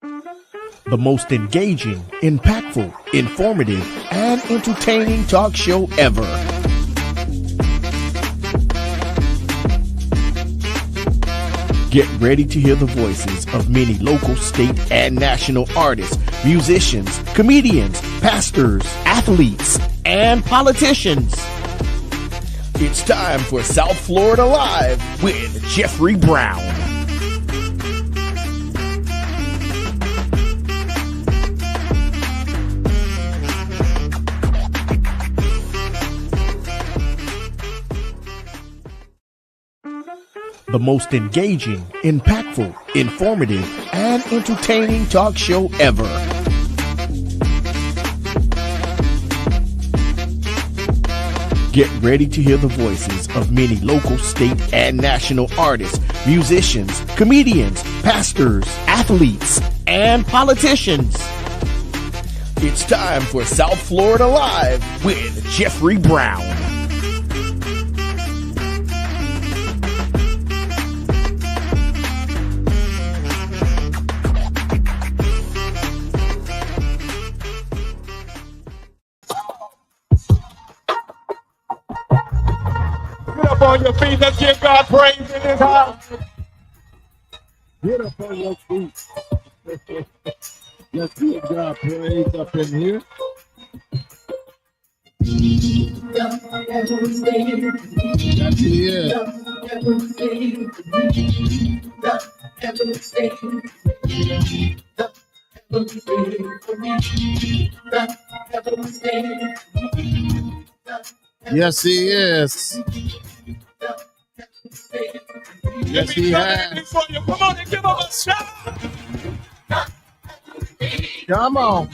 The most engaging, impactful, informative, and entertaining talk show ever. Get ready to hear the voices of many local, state, and national artists, musicians, comedians, pastors, athletes, and politicians. It's time for South Florida Live with Jeffrey Brown. The most engaging, impactful, informative, and entertaining talk show ever. Get ready to hear the voices of many local, state, and national artists, musicians, comedians, pastors, athletes, and politicians. It's time for South Florida Live with Jeffrey Brown. On your feet, let's give God praise in this house. Get up on your feet. Let's give God praise up in here. That's it. Yes, he is. Yes, he has. Come on and give him a shout. Come on.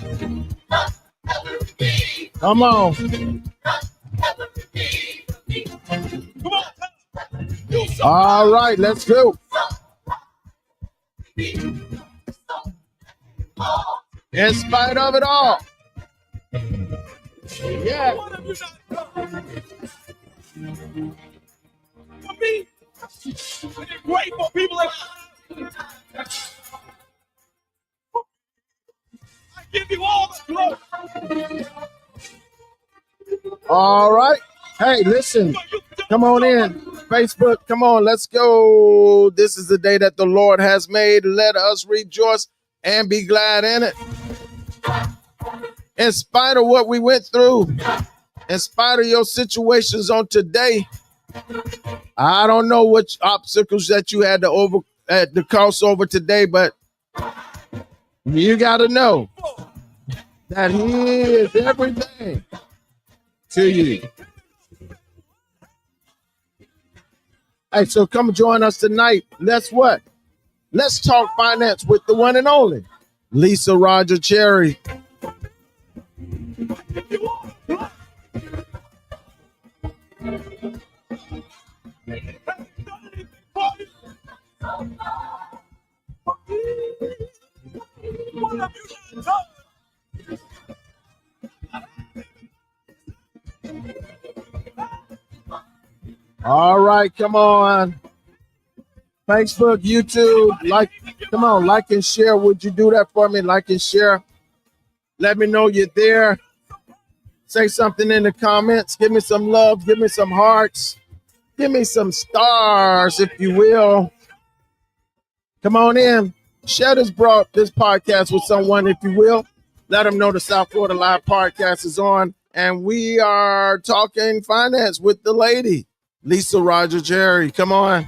Come on. Come on. All right, let's go. In spite of it all. Yeah. What have you not done for me? We're grateful people like I give you all the glory. All right. Hey, listen. Come on in. Facebook, come on. Let's go. This is the day that the Lord has made. Let us rejoice and be glad in it. In spite of what we went through, in spite of your situations on today, I don't know which obstacles that you had to cross over today, but you got to know that he is everything to you. Hey, so come join us tonight. Let's what? Let's talk finance with the one and only Lisa Roger Cherry. All right, come on. Facebook, YouTube, come on, like and share. Would you do that for me? Like and share. Let me know you're there. Say something in the comments. Give me some love. Give me some hearts. Give me some stars, if you will. Come on in. Share this podcast with someone, if you will. Let them know the South Florida Live podcast is on. And we are talking finance with the lady, Lisa Roger Cherry. Come on.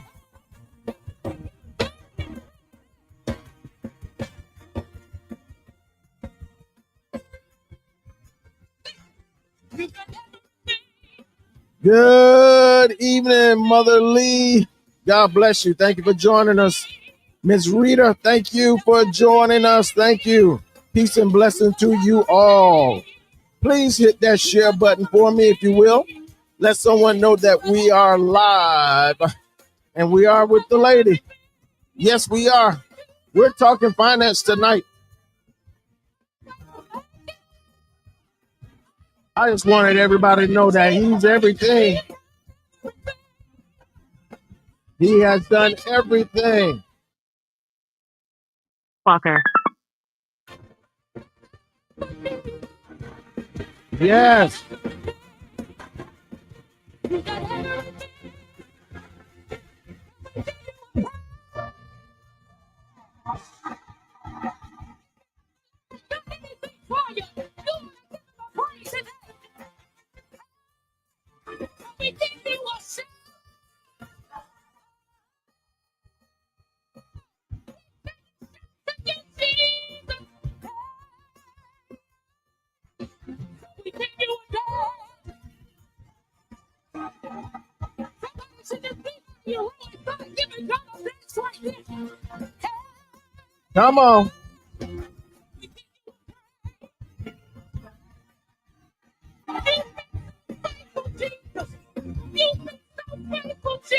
Good evening, Mother Lee. God bless you. Thank you for joining us. Miss Rita, thank you for joining us. Thank you. Peace and blessing to you all. Please hit that share button for me, if you will. Let someone know that we are live. And we are with the lady. Yes, we are. We're talking finance tonight. I just wanted everybody to know that he's everything. He has done everything. Walker. Yes. Come on.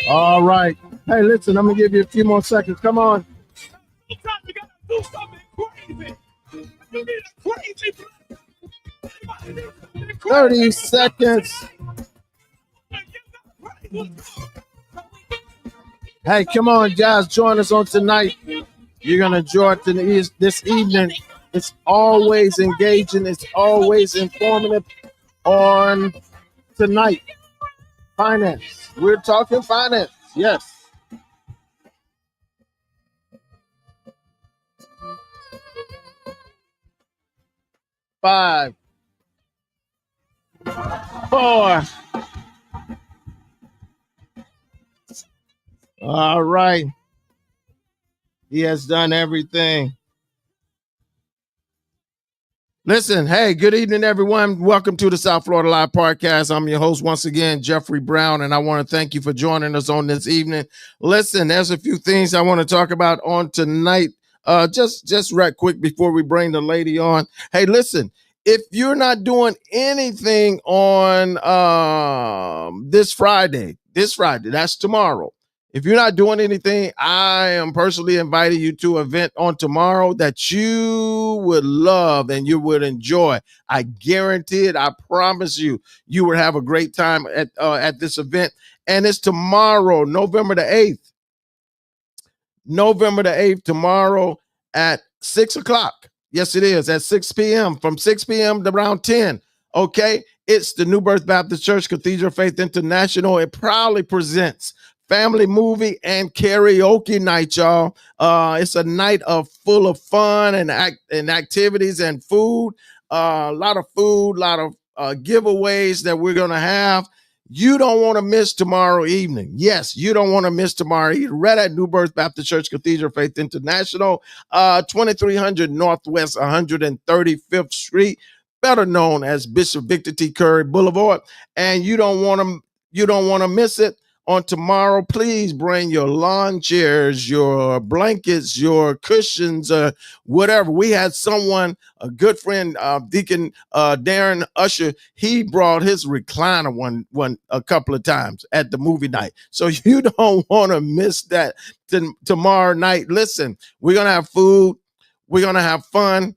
All right. Hey, listen, I'm going to give you a few more seconds. Come on. Sometimes you gotta do something crazy. You need a crazy blessing. 30 seconds. Hey, come on, guys. Join us on tonight. You're going to enjoy it this evening. It's always engaging. It's always informative on tonight. Finance. We're talking finance. Yes. Five, 4. All right. He has done everything. Listen, hey, good evening, everyone. Welcome to the South Florida Live Podcast. I'm your host once again, Jeffrey Brown, and I want to thank you for joining us on this evening. Listen, there's a few things I want to talk about on tonight. Just right quick before we bring the lady on. Hey, listen, if you're not doing anything on this Friday, that's tomorrow. If you're not doing anything, I am personally inviting you to an event on tomorrow that you would love and you would enjoy. I guarantee it. I promise you, you will have a great time at this event. And it's tomorrow, November the 8th. November the 8th, tomorrow at 6 o'clock. Yes, it is, at 6 p.m. From 6 p.m. to around 10. Okay? It's the New Birth Baptist Church Cathedral Faith International. It proudly presents family movie and karaoke night, y'all. It's a night full of fun and activities and food. A lot of food, a lot of giveaways that we're gonna have. You don't want to miss tomorrow evening. Yes, you don't want to miss tomorrow evening. Right at New Birth Baptist Church Cathedral Faith International, 2300 Northwest 135th Street, better known as Bishop Victor T. Curry Boulevard. And you don't want to miss it. On tomorrow, please bring your lawn chairs, your blankets, your cushions, whatever. We had someone, a good friend, Deacon Darren Usher. He brought his recliner one a couple of times at the movie night. So you don't want to miss that tomorrow night. Listen, we're gonna have food. We're gonna have fun.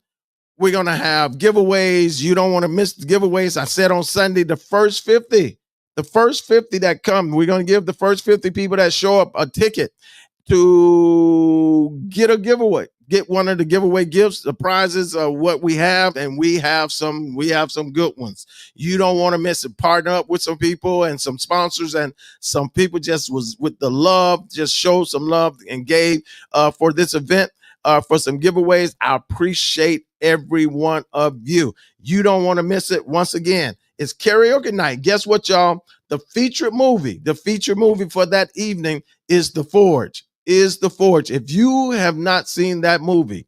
We're gonna have giveaways. You don't want to miss the giveaways. I said on Sunday, the first 50 that come, we're going to give the first 50 people that show up a ticket to get a giveaway, get one of the giveaway gifts, the prizes of what we have. And we have some good ones. You don't want to miss it. Partner up with some people and some sponsors, and some people just was with the love, just showed some love and gave for this event, for some giveaways. I appreciate every one of you. You don't want to miss it. Once again, it's karaoke night. Guess what, y'all? The featured movie for that evening is The Forge. If you have not seen that movie,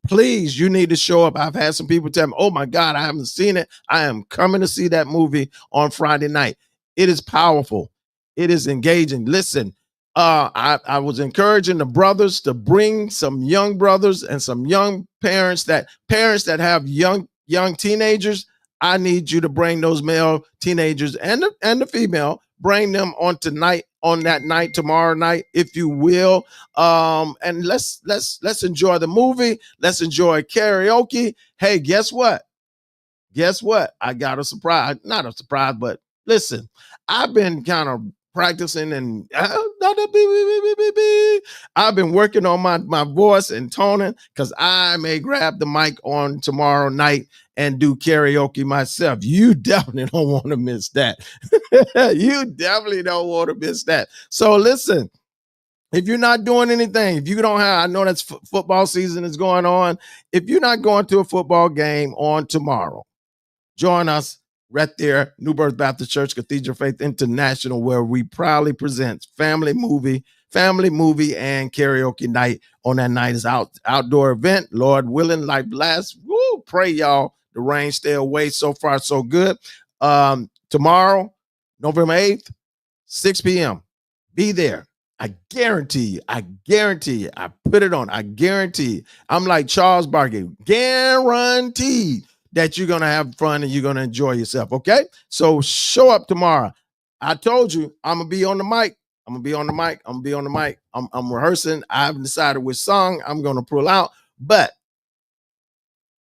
please, you need to show up. I've had some people tell me, oh my God, I haven't seen it. I am coming to see that movie on Friday night. It is powerful. It is engaging. Listen, I was encouraging the brothers to bring some young brothers and some young parents that have young teenagers. I need you to bring those male teenagers and the female, bring them on that night, tomorrow night, if you will. And let's enjoy the movie. Let's enjoy karaoke. Hey, guess what? I got a surprise. Not a surprise, but listen, I've been kind of practicing and I've been working on my voice and toning, because I may grab the mic on tomorrow night and do karaoke myself. You definitely don't want to miss that. You definitely don't want to miss that. So listen, if you're not doing anything, if you don't have, I know that's football season is going on. If you're not going to a football game on tomorrow, join us right there, New Birth Baptist Church, Cathedral Faith International, where we proudly present family movie, and karaoke night. On that night is outdoor event. Lord willing, like last. Woo, pray y'all the rain stay away. So far, so good. Tomorrow, November 8th, 6 p.m. Be there. I guarantee you. I put it on. I guarantee. I'm like Charles Barkley. Guaranteed that you're going to have fun and you're going to enjoy yourself, okay? So show up tomorrow. I told you I'm going to be on the mic. I'm rehearsing. I haven't decided which song I'm going to pull out, but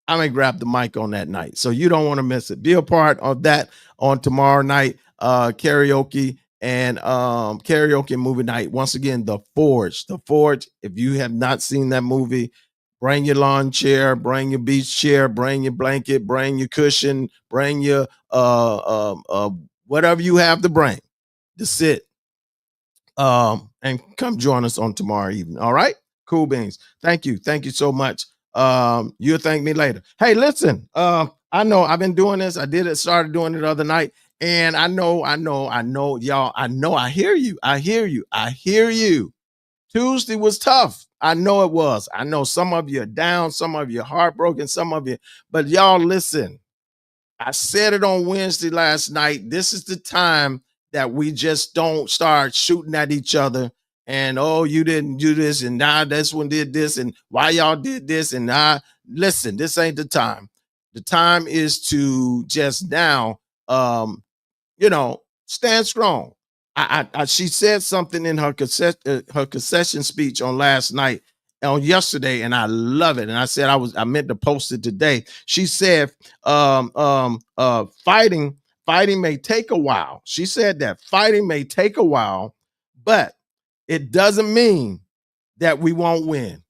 I'm going to grab the mic on that night. So you don't want to miss it. Be a part of that on tomorrow night, karaoke and karaoke movie night. Once again, The Forge. If you have not seen that movie, bring your lawn chair, bring your beach chair, bring your blanket, bring your cushion, bring your whatever you have to bring to sit, and come join us on tomorrow evening. All right, cool beans. Thank you so much. You'll thank me later. Hey, listen, I know I've been doing this. Started doing it the other night, and I know, y'all. I hear you. Tuesday was tough. I know it was. I know some of you are down, some of you are heartbroken, but y'all listen. I said it on Wednesday last night. This is the time that we just don't start shooting at each other and, oh, you didn't do this and now this one did this and why y'all did this and listen, this ain't the time. The time is to just now, stand strong. She said something in her concession speech on yesterday, and I love it. And I said I meant to post it today. She said, fighting may take a while. She said that fighting may take a while, but it doesn't mean that we won't win.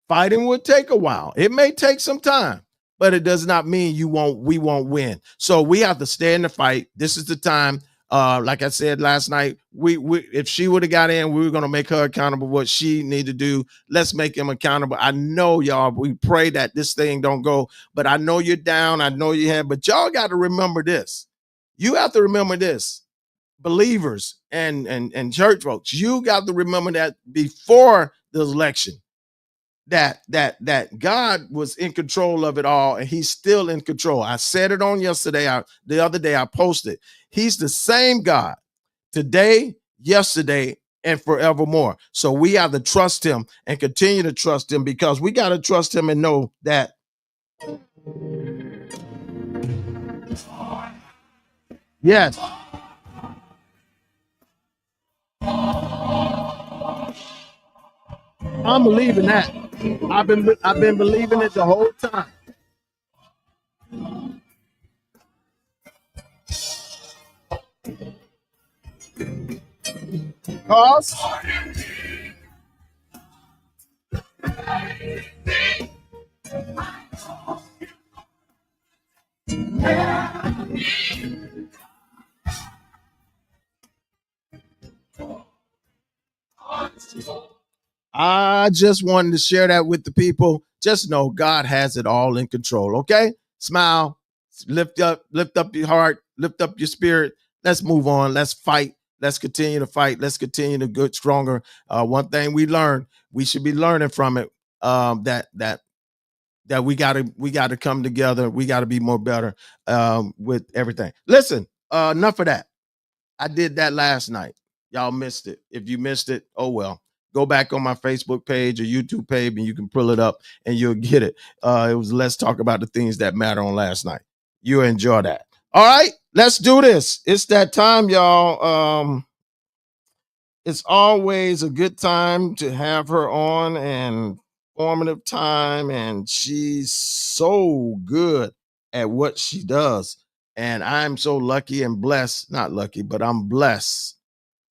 Fighting will take a while. It may take some time, but it does not mean we won't win. So we have to stay in the fight. This is the time. Like I said last night, we if she would have got in, we were going to make her accountable what she need to do. Let's make him accountable. I know y'all, we pray that this thing don't go, but I know you're down. I know you have, but y'all got to remember this. You have to remember this, believers and church folks. You got to remember that before the election, that God was in control of it all, and he's still in control. I said it on yesterday. The other day I posted. He's the same God today, yesterday, and forevermore. So we have to trust him and continue to trust him, because we got to trust him and know that yes. I'm believing that. I've been believing it the whole time. Cause I just wanted to share that with the people. Just know God has it all in control. Okay, smile, lift up your heart, lift up your spirit. Let's move on. Let's fight. Let's continue to fight. Let's continue to get stronger. One thing we learned, we should be learning from it. That we gotta come together. We gotta be more better with everything. Listen, enough of that. I did that last night. Y'all missed it. If you missed it, oh well. Go back on my Facebook page or YouTube page and you can pull it up and you'll get it. It was Let's Talk About the Things That Matter on last night. You'll enjoy that. All right, let's do this. It's that time, y'all. It's always a good time to have her on, and formative time, and she's so good at what she does. And I'm so lucky and blessed, not lucky, but I'm blessed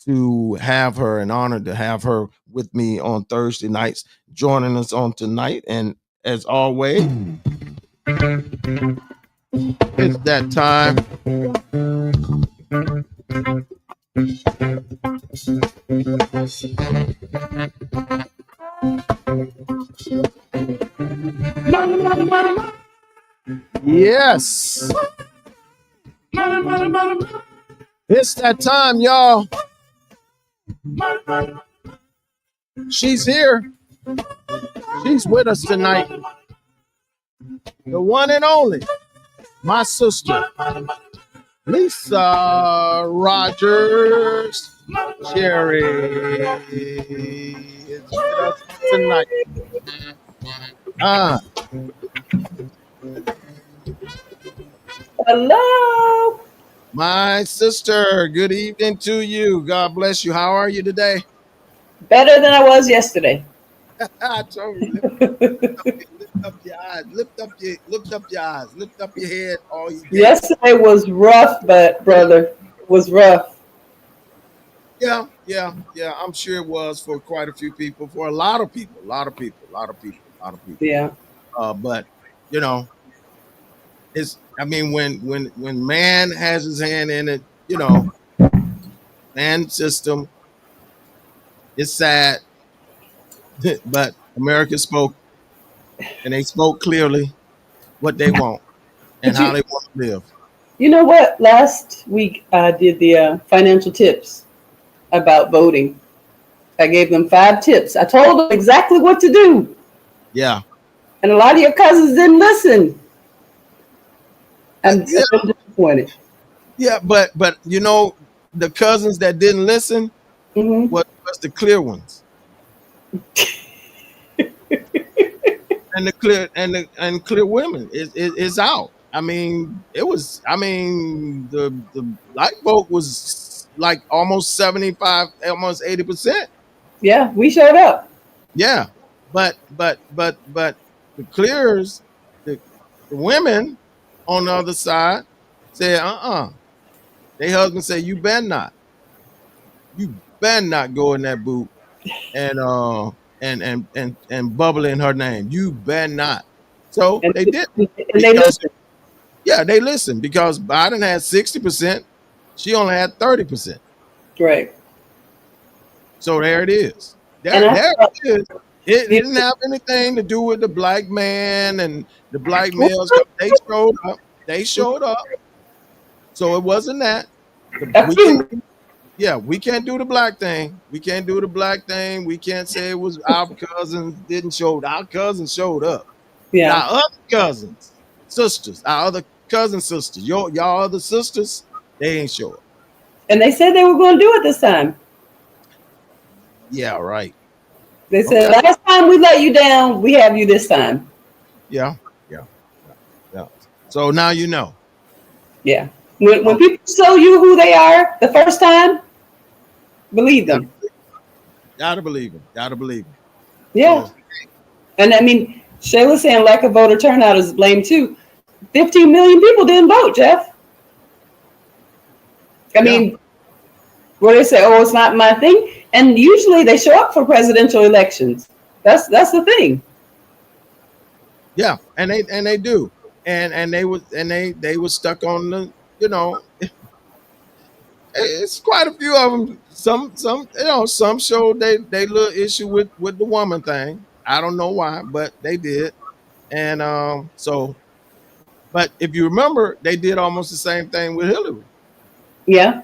to have her and honored to have her with me on Thursday nights, joining us on tonight. And as always, It's that time. Yes. It's that time, y'all. She's here. She's with us tonight. The one and only, my sister, Lisa Rogers Cherry, is with us tonight. Hello. My sister, good evening to you. God bless you. How are you today? Better than I was yesterday. I told you, lift up your eyes, lift up your eyes, lift up your head. All you get. Yesterday was rough, but brother, it was rough. Yeah. I'm sure it was for quite a few people, for a lot of people. Yeah. But you know, when man has his hand in it, man system, it's sad. But America spoke, and they spoke clearly what they want and how they want to live. You know what? Last week I did the financial tips about voting. I gave them 5 tips. I told them exactly what to do. Yeah. And a lot of your cousins didn't listen. I'm disappointed. Yeah, but the cousins that didn't listen was the clear ones. And the clear women is out. The black vote was like almost 75, almost 80%. Yeah, we showed up. Yeah, but the clears, the women on the other side said, Their husband said, you better not go in that booth and bubble in her name. You better not. So they did. And they listened. Yeah, they listened because Biden had 60%. She only had 30%. Right. So there it is. There it is. It didn't have anything to do with the black man and the black males. They showed up. So it wasn't that. We can't do the black thing. We can't say it was our cousins didn't show up. Our cousins showed up. Yeah. Our other cousins, sisters, our other cousin sisters, y'all other sisters, they ain't show up. And they said they were going to do it this time. Yeah, right. They said, last time we let you down, we have you this time. Yeah. So now you know. Yeah. When people show you who they are the first time, believe them. Gotta believe them. Yeah. So, and Shayla's saying lack of voter turnout is blamed too. 15 million people didn't vote, Jeff. Where they say, it's not my thing. And usually they show up for presidential elections. That's the thing. Yeah, and they do. And they were stuck on the, it's quite a few of them. Some showed they little issue with the woman thing. I don't know why, but they did. And but if you remember, they did almost the same thing with Hillary. Yeah.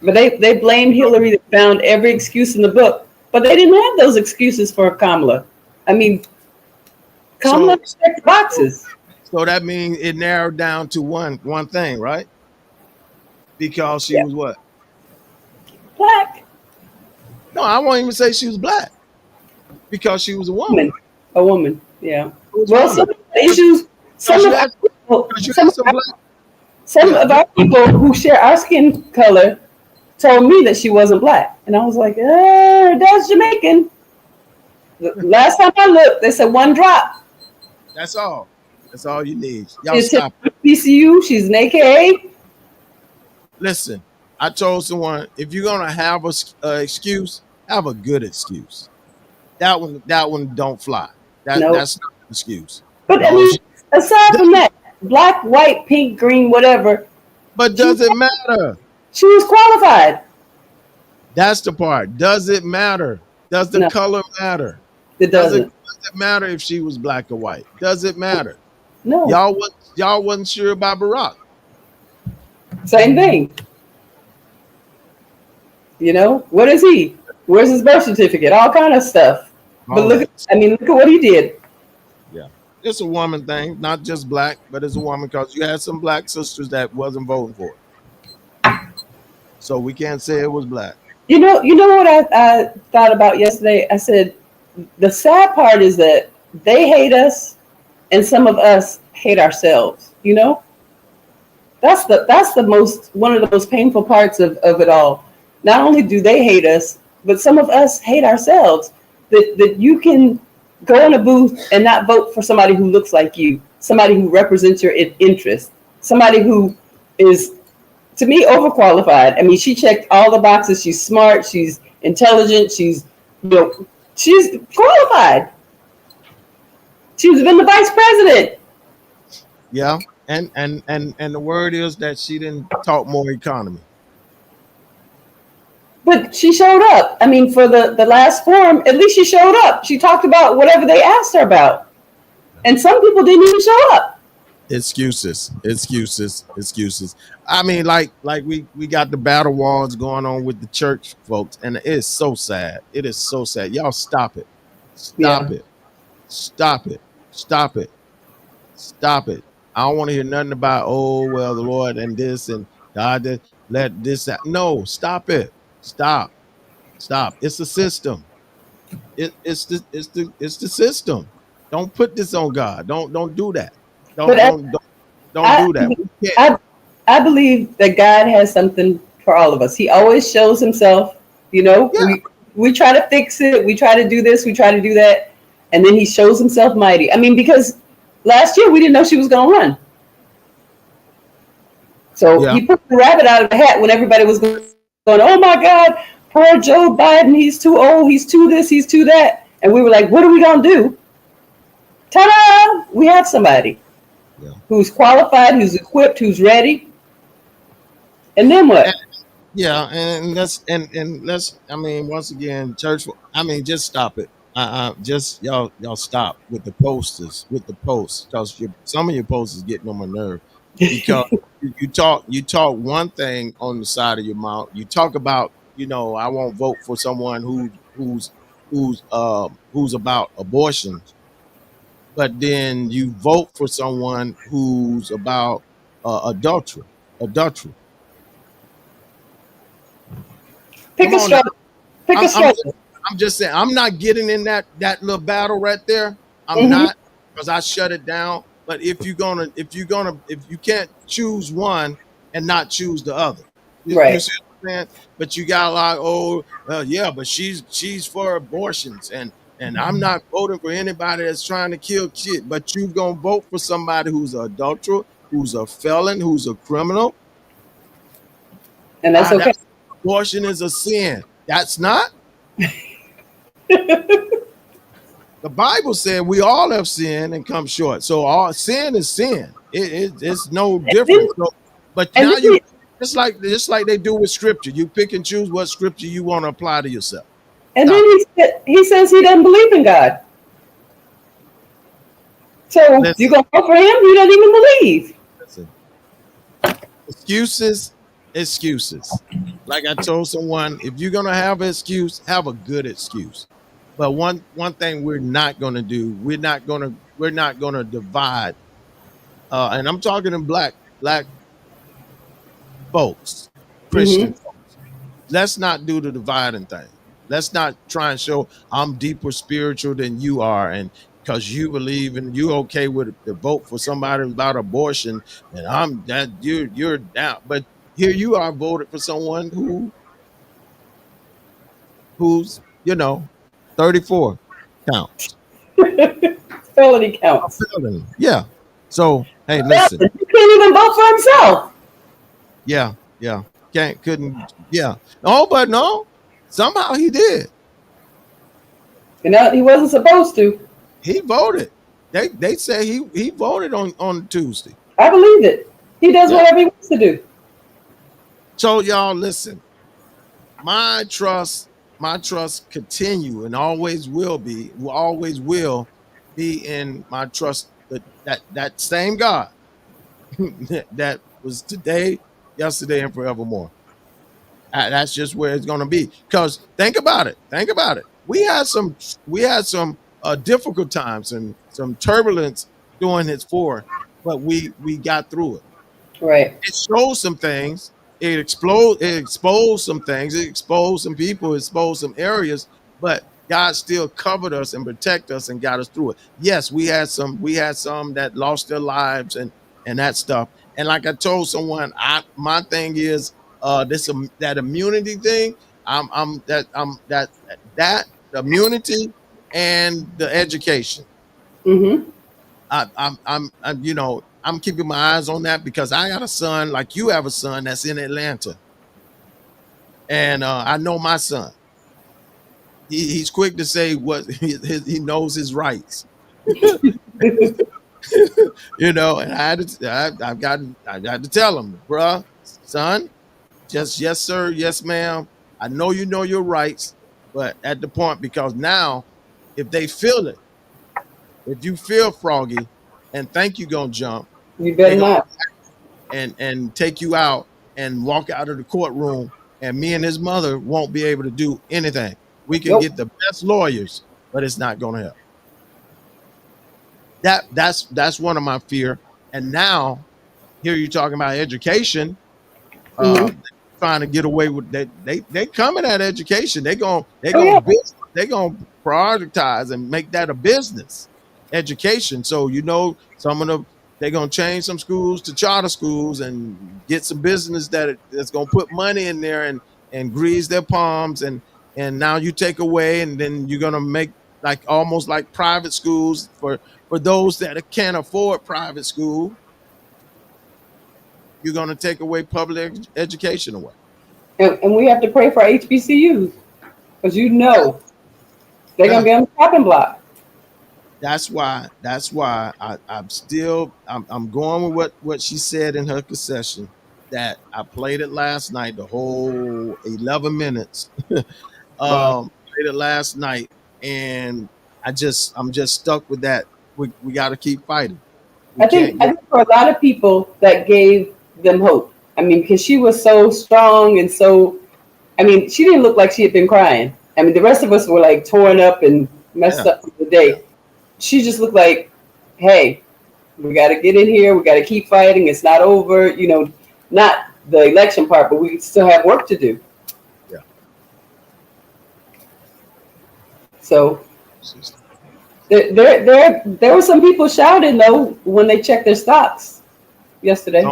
But they blamed Hillary. They found every excuse in the book, but they didn't have those excuses for Kamala. Kamala checked the boxes. So that means it narrowed down to one thing, right? Because she was what? Black. No, I won't even say she was black. Because she was a woman. A woman, yeah. Well, some of the issues, some of our people who share our skin color told me that she wasn't black. And I was like, that's Jamaican. The last time I looked, they said 1 drop. That's all. That's all you need. Y'all she's stop. PCU, she's an AKA. Listen, I told someone, if you're gonna have a excuse, have a good excuse. That one don't fly. That's not an excuse. But Aside from that, black, white, pink, green, whatever, But does it matter? she was qualified. That's the part. Does it matter? Does the No. color matter? It doesn't. Does it matter if she was black or white? Does it matter? No. Y'all wasn't sure about Barack. Same thing. You know, what is he? Where's his birth certificate? All kind of stuff. But All look at what he did. Yeah, it's a woman thing, not just black, but it's a woman because you had some black sisters that wasn't voting for it. So we can't say it was black. You know what I thought about yesterday? I said the sad part is that they hate us, and some of us hate ourselves. You know, that's one of the most painful parts of it all. Not only do they hate us, but some of us hate ourselves. That you can go in a booth and not vote for somebody who looks like you, somebody who represents your interest, somebody who is, to me, overqualified. I mean, she checked all the boxes. She's smart. She's intelligent. She's qualified. She's been the vice president. Yeah, and the word is that she didn't talk more economy. But she showed up. I mean, for the last forum, at least she showed up. She talked about whatever they asked her about. And some people didn't even show up. Excuses. I mean, like we got the battle wars going on with the church folks, and it's so sad. It is so sad. Y'all stop it. Stop it. I don't want to hear nothing about, oh, well, the Lord and this and God let this out. No, stop it. Stop. It's the system. It's the system. Don't put this on God. Don't do that. Don't do that. I believe that God has something for all of us. He always shows himself. You know, Yeah. we try to fix it. We try to do this. We try to do that. And then he shows himself mighty. I mean, because last year we didn't know she was going to run. So he put the rabbit out of the hat when everybody was going, oh my God, poor Joe Biden. He's too old. He's too this. He's too that. And we were like, what are we going to do? Ta-da! We have somebody who's qualified, who's equipped, who's ready. And then what? And let's I mean, once again, church, I mean, just stop it. Just y'all stop with the posters, with the posts, because some of your posters getting on my nerve. Because you talk one thing on the side of your mouth. You talk about, I won't vote for someone who's about abortion, but then you vote for someone who's about adultery. Pick a struggle. I'm just saying, I'm not getting in that little battle right there. I'm not, because I shut it down. But if you can't choose one and not choose the other, right? You see what I'm saying? But you got but she's for abortions, and I'm not voting for anybody that's trying to kill kids. But you gonna vote for somebody who's an adulterer, who's a felon, who's a criminal, and that's okay. Abortion is a sin. That's not. The Bible said we all have sinned and come short. So all sin is sin. It's no different. But now you just like they do with scripture. You pick and choose what scripture you want to apply to yourself. And then he says he doesn't believe in God. So you gonna vote for him? You don't even believe. Listen. Excuses. Like I told someone, if you're gonna have an excuse, have a good excuse. But one thing we're not gonna do, we're not gonna divide. And I'm talking to black folks, Christian folks. Let's not do the dividing thing. Let's not try and show I'm deeper spiritual than you are, and because you believe and you okay with the vote for somebody about abortion, and you're down. But here you are voted for someone who's 34 counts. Felony counts. Yeah. So hey, listen. He can't even vote for himself. Yeah. Couldn't. Yeah. Oh, but no. Somehow he did. He wasn't supposed to. He voted. they say he voted on Tuesday. I believe it. He does Yeah. whatever he wants to do. So y'all listen. My trust continue and always will be in my trust that same God that was today, yesterday, and forevermore. That's just where it's going to be. Because think about it. We had some difficult times and some turbulence during his four, but we got through it. Right. It shows some things. It exposed some things. It exposed some people. It exposed some areas. But God still covered us and protected us and got us through it. Yes, we had some that lost their lives and that stuff. And like I told someone, my thing is that immunity thing. That immunity and the education. Mm-hmm. I'm keeping my eyes on that because I got a son like you have a son that's in Atlanta, and I know my son. He's quick to say what he knows his rights, and I got to tell him, bruh, son, just yes sir, yes ma'am. I know you know your rights, but at the point because now, if they feel it, if you feel froggy and think you're gonna jump. You better not. And take you out and walk out of the courtroom, and me and his mother won't be able to do anything. We can get the best lawyers, but it's not going to help. That's one of my fear. And now, here you're talking about education. Trying to get away with that. They coming at education. They're gonna prioritize and make that a business. Education. So they're gonna change some schools to charter schools and get some business that's gonna put money in there and grease their palms and now you take away and then you're gonna make almost like private schools for those that can't afford private school. You're gonna take away public education away. And we have to pray for HBCUs because they're gonna be on the chopping block. That's why I'm going with what she said in her concession, that I played it last night, the whole 11 minutes. Played it last night, and I'm just stuck with that. We got to keep fighting. I think for a lot of people that gave them hope. I mean, because she was so strong and so, I mean, she didn't look like she had been crying. I mean, the rest of us were like torn up and messed up for the day. She just looked like, hey, we got to get in here. We got to keep fighting. It's not over. Not the election part, but we still have work to do. Yeah. So there were some people shouting though when they checked their stocks yesterday.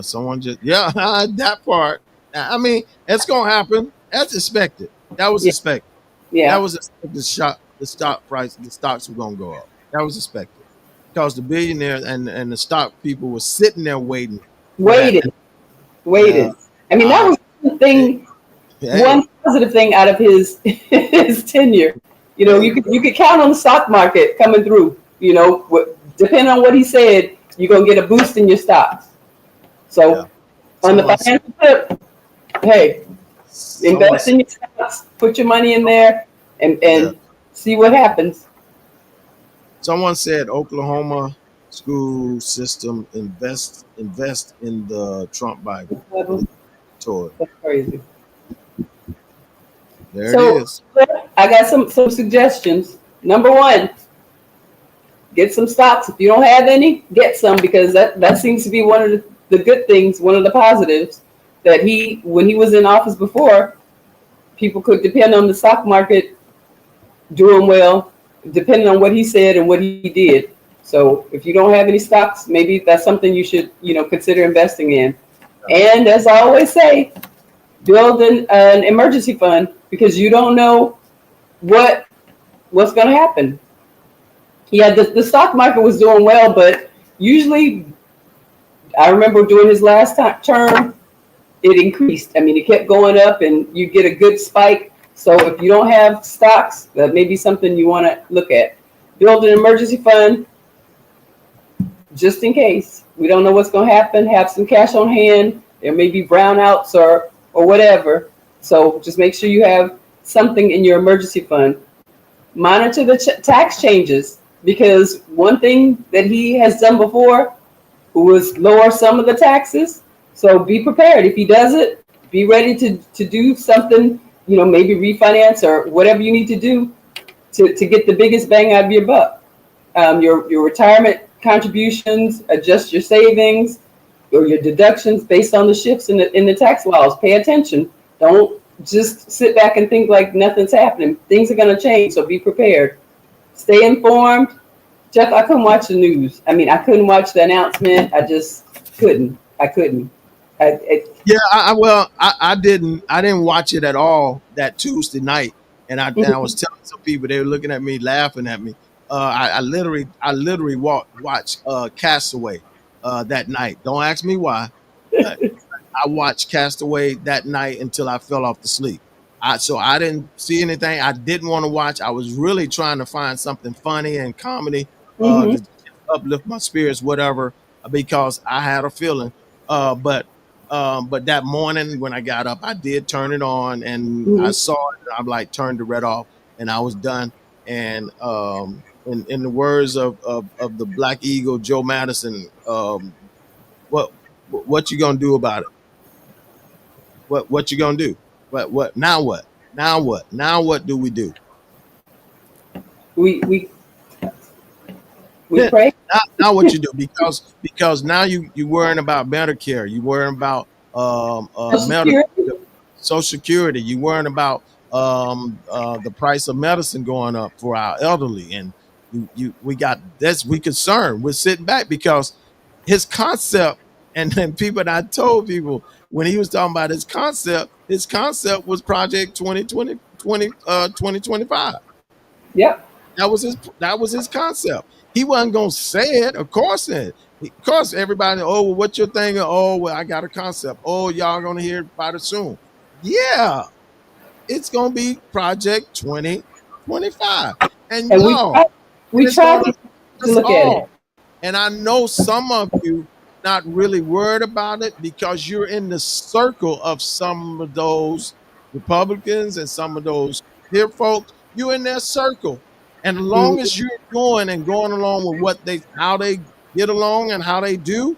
Someone just that part. I mean, it's gonna happen. That's expected. That was expected. Yeah, that was expected. The stock price, the stocks were gonna go up. That was expected because the billionaires and the stock people were sitting there waiting. I mean, that was the thing. One positive thing out of his tenure. You could count on the stock market coming through. Depending on what he said, you're gonna get a boost in your stocks. So on the financial tip, hey, invest in your stocks, put your money in there, and see what happens. Someone said Oklahoma school system invest in the Trump Bible. That's crazy. There it is. I got some suggestions. Number one, get some stocks. If you don't have any, get some, because that seems to be one of the good things, one of the positives, that when he was in office before, people could depend on the stock market doing well, depending on what he said and what he did. So if you don't have any stocks, maybe that's something you should, consider investing in. And as I always say, build an emergency fund, because you don't know what's going to happen. Yeah, the stock market was doing well, but usually, I remember during his last term, it increased. I mean, it kept going up, and you get a good spike. So if you don't have stocks, that may be something you want to look at. Build an emergency fund, just in case. We don't know what's going to happen. Have some cash on hand. There may be brownouts or whatever. So just make sure you have something in your emergency fund. Monitor the tax changes, because one thing that he has done before was lower some of the taxes. So be prepared. If he does it, be ready to do something, maybe refinance or whatever you need to do to get the biggest bang out of your buck. Your retirement contributions, adjust your savings or your deductions based on the shifts in the tax laws. Pay attention. Don't just sit back and think like nothing's happening. Things are going to change, so be prepared. Stay informed. Jeff, I couldn't watch the news. I mean, I couldn't watch the announcement. I just couldn't. I couldn't. I didn't watch it at all that Tuesday night, and I was telling some people, they were looking at me, laughing at me. I literally watched Castaway that night. Don't ask me why. I watched Castaway that night until I fell off to sleep. So I didn't see anything I didn't want to watch. I was really trying to find something funny and comedy to uplift my spirits, whatever, because I had a feeling. But that morning when I got up, I did turn it on, and I saw it. I'm like, turned the red off, and I was done. And in the words of the Black Eagle, Joe Madison, what you gonna do about it? What you gonna do? What now? Now what do we do? We pray. Now what you do? Because now you worrying about Medicare, you worrying about Social Security, you worrying about the price of medicine going up for our elderly, and we got this. We concerned. We're sitting back because his concept, and then I told people when he was talking about his concept was Project 2025. Yep. That was his concept. He wasn't gonna say it, of course. Everybody, what's your thing? I got a concept. Y'all gonna hear about it soon. Yeah, it's gonna be Project 2025. And we tried to look at it. And I know some of you not really worried about it because you're in the circle of some of those Republicans and some of those here folks. You're in their circle. And as long as you're going along with how they get along and how they do,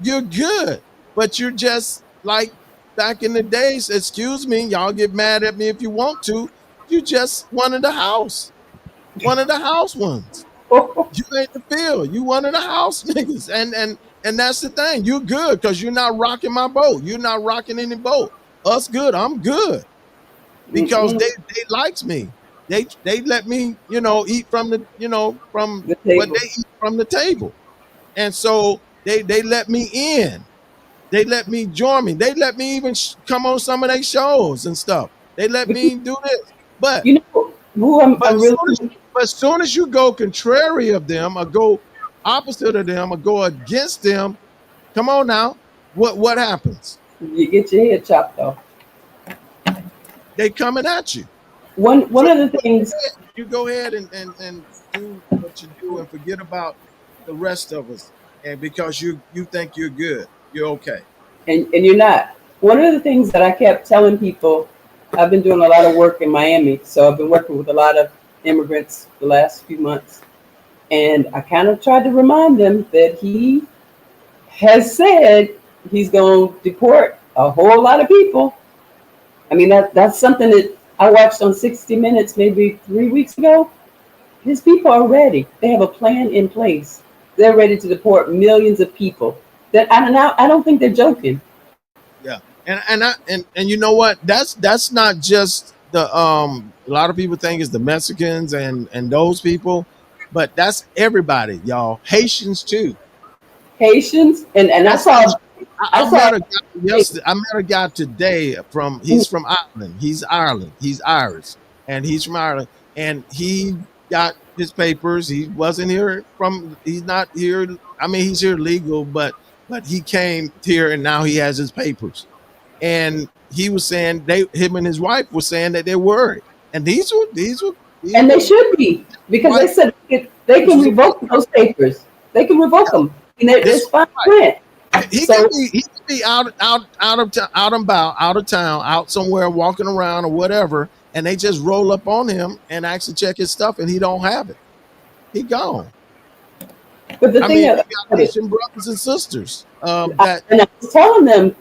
you're good. But you're just like back in the days, excuse me, y'all get mad at me if you want to. You just one of the house ones. You ain't the field. You one of the house niggas. And that's the thing. You're good because you're not rocking my boat. You're not rocking any boat. Us good. I'm good. Because they likes me. They let me, eat from the what they eat from the table. And so they let me in. They let me join me. They let me even come on some of their shows and stuff. They let me do this. But as soon as you go contrary of them or go opposite of them or go against them, come on now, what happens? You get your head chopped off. They coming at you. One of the things you go ahead and do what you do and forget about the rest of us, and because you think you're good, you're okay, and you're not. One of the things that I kept telling people, I've been doing a lot of work in Miami, so I've been working with a lot of immigrants the last few months, and I kind of tried to remind them that he has said he's going to deport a whole lot of people. I mean, that's something that I watched on 60 Minutes maybe 3 weeks ago. His people are ready. They have a plan in place. They're ready to deport millions of people. I don't think they're joking. Yeah, and you know what? That's not just the a lot of people think it's the Mexicans and those people, but that's everybody, y'all. Haitians too. Haitians and I saw. I met a guy today he's from Ireland. He's Irish, and he's from Ireland, and he got his papers. He wasn't here he's not here. I mean, he's here legal, but he came here and now he has his papers. And he was saying him and his wife were saying that they're worried. And these were and they should be, because they said they can revoke those papers. They can revoke them. And there's fine print. He So- could be out of town, out somewhere walking around or whatever, and they just roll up on him and actually check his stuff, and he don't have it. He gone. But the I thing mean, is, we got Haitian brothers and sisters. and I was telling them,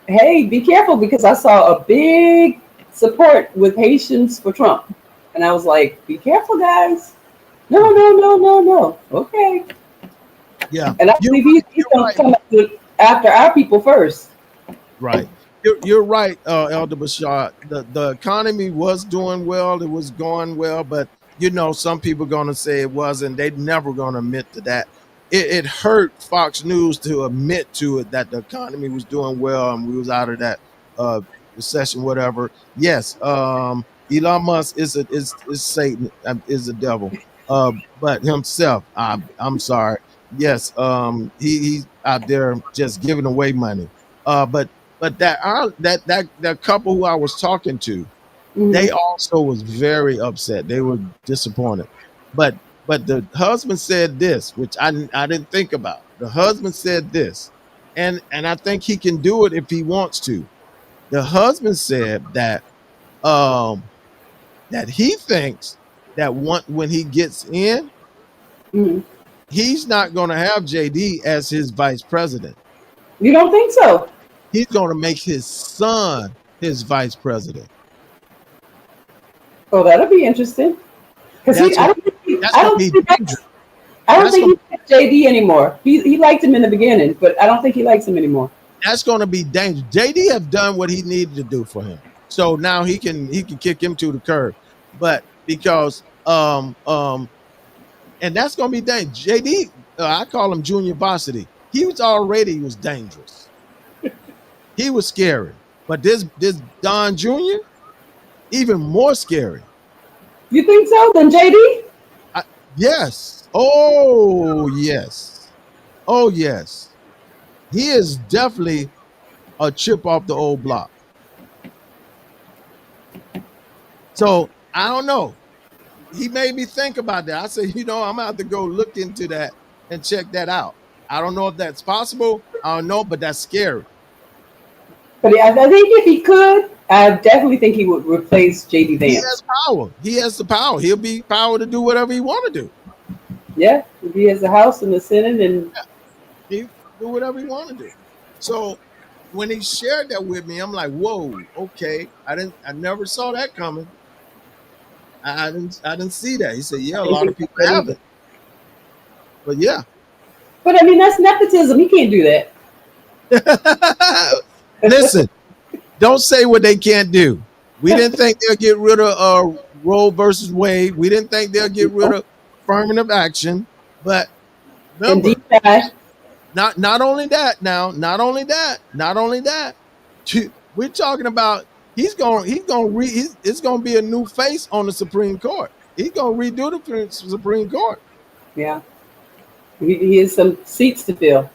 hey, be careful, because I saw a big support with Haitians for Trump. And I was like, be careful, guys. No. Okay. Yeah, And I believe he's going to come after our people first. right. You're right, Elder Bashar. The economy was doing well. It was going well, but some people going to say it wasn't. They're never going to admit to that. It hurt Fox News to admit to it that the economy was doing well and we was out of that recession, whatever. Yes, Elon Musk is Satan, is the devil, but himself, I'm sorry. Yes, he's out there just giving away money. But that couple who I was talking to, they also was very upset. They were disappointed. But the husband said this, which I didn't think about. The husband said this, and I think he can do it if he wants to. The husband said that that he thinks that when he gets in, he's not going to have JD as his vice president. You don't think so? He's going to make his son his vice president. Oh, that'll be interesting. Because I don't think he likes JD anymore. He liked him in the beginning, but I don't think he likes him anymore. That's going to be dangerous. JD have done what he needed to do for him, so now he can kick him to the curb. But because and that's going to be dangerous. JD, I call him Junior Varsity. He was dangerous. He was scary, but this Don Jr. even more scary. You think so than JD? Yes. Oh yes. Oh yes. He is definitely a chip off the old block. So I don't know. He made me think about that. I said, I'm gonna have to go look into that and check that out. I don't know if that's possible. I don't know, but that's scary. But I think if he could, I definitely think he would replace JD Vance. He has power. He has the power. He'll be power to do whatever he want to do. Yeah, he has the House and the Senate, and he do whatever he want to do. So when he shared that with me, I'm like, whoa, okay. I never saw that coming. I didn't see that. He said, yeah, a lot of people have it. But yeah. But I mean, that's nepotism. He can't do that. Listen, don't say what they can't do. We didn't think they'll get rid of Roe versus Wade. We didn't think they'll get rid of affirmative action. But remember, not only that. We're talking about it's going to be a new face on the Supreme Court. He's going to redo the Supreme Court. Yeah, he has some seats to fill.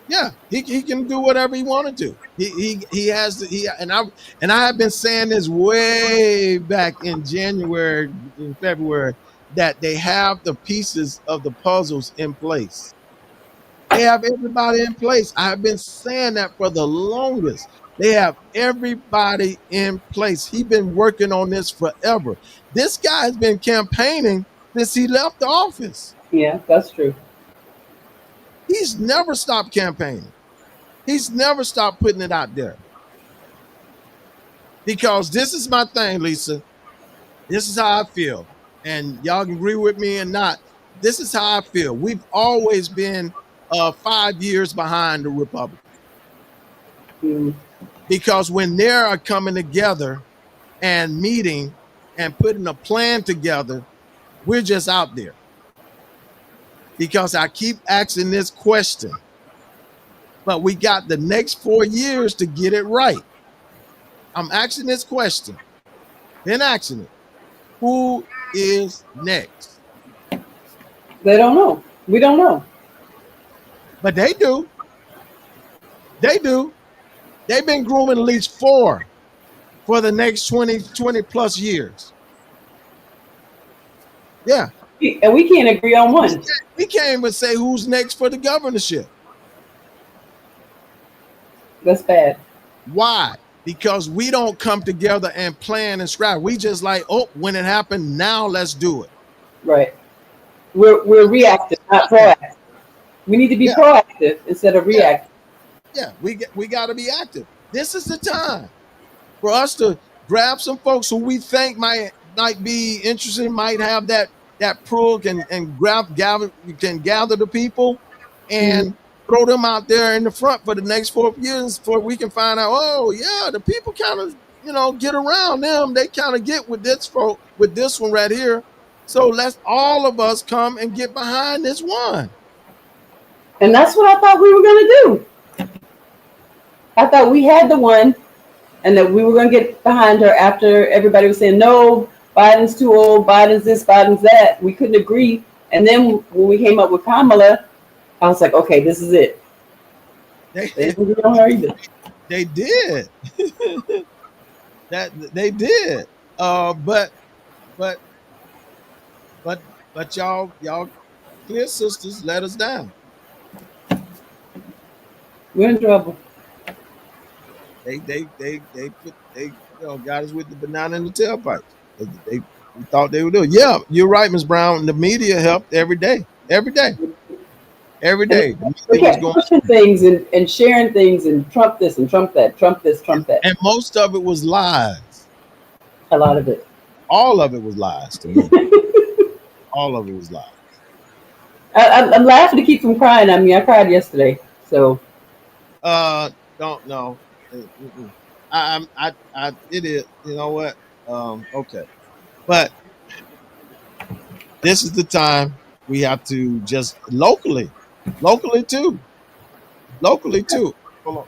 Yeah, he can do whatever he wanted to. He has and I have been saying this way back in January, in February, that they have the pieces of the puzzles in place. They have everybody in place. I have been saying that for the longest. They have everybody in place. He's been working on this forever. This guy has been campaigning since he left the office. Yeah, that's true. He's never stopped campaigning. He's never stopped putting it out there. Because this is my thing, Lisa. This is how I feel. And y'all can agree with me or not. This is how I feel. We've always been 5 years behind the Republicans. Because when they are coming together and meeting and putting a plan together, we're just out there. Because I keep asking this question, but we got the next 4 years to get it right. I'm asking this question, been asking it. Who is next? They don't know. We don't know. But they do. They do. They've been grooming at least 4 for the next 20 plus years. Yeah. And we can't agree on one. We can't even say who's next for the governorship. That's bad. Why? Because we don't come together and plan and scrap. We just like, oh, when it happened, now let's do it. Right. We're reactive, not proactive. We need to be proactive instead of reactive. Yeah, we got to be active. This is the time for us to grab some folks who we think might be interested, might have that pull and gather the people and throw them out there in the front for the next 4 years before we can find out, oh yeah, the people kind of, get around them. They kind of get with this one right here. So let's all of us come and get behind this one. And that's what I thought we were going to do. I thought we had the one and that we were going to get behind her after everybody was saying, no, Biden's too old, Biden's this, Biden's that. We couldn't agree. And then when we came up with Kamala, I was like, okay, this is it. They didn't agree on her either. They did. They did. But y'all clear sisters let us down. We're in trouble. They got us with the banana in the tailpipe. They thought they would do it. Yeah, you're right, Ms. Brown. The media helped every day. We kept pushing things and sharing things and Trump this and Trump that, Trump this, Trump that. And most of it was lies. A lot of it. All of it was lies to me. All of it was lies. I'm laughing to keep from crying. I mean, I cried yesterday. So. Don't know. It is. You know what? Okay. But this is the time we have to just locally too. Hold on.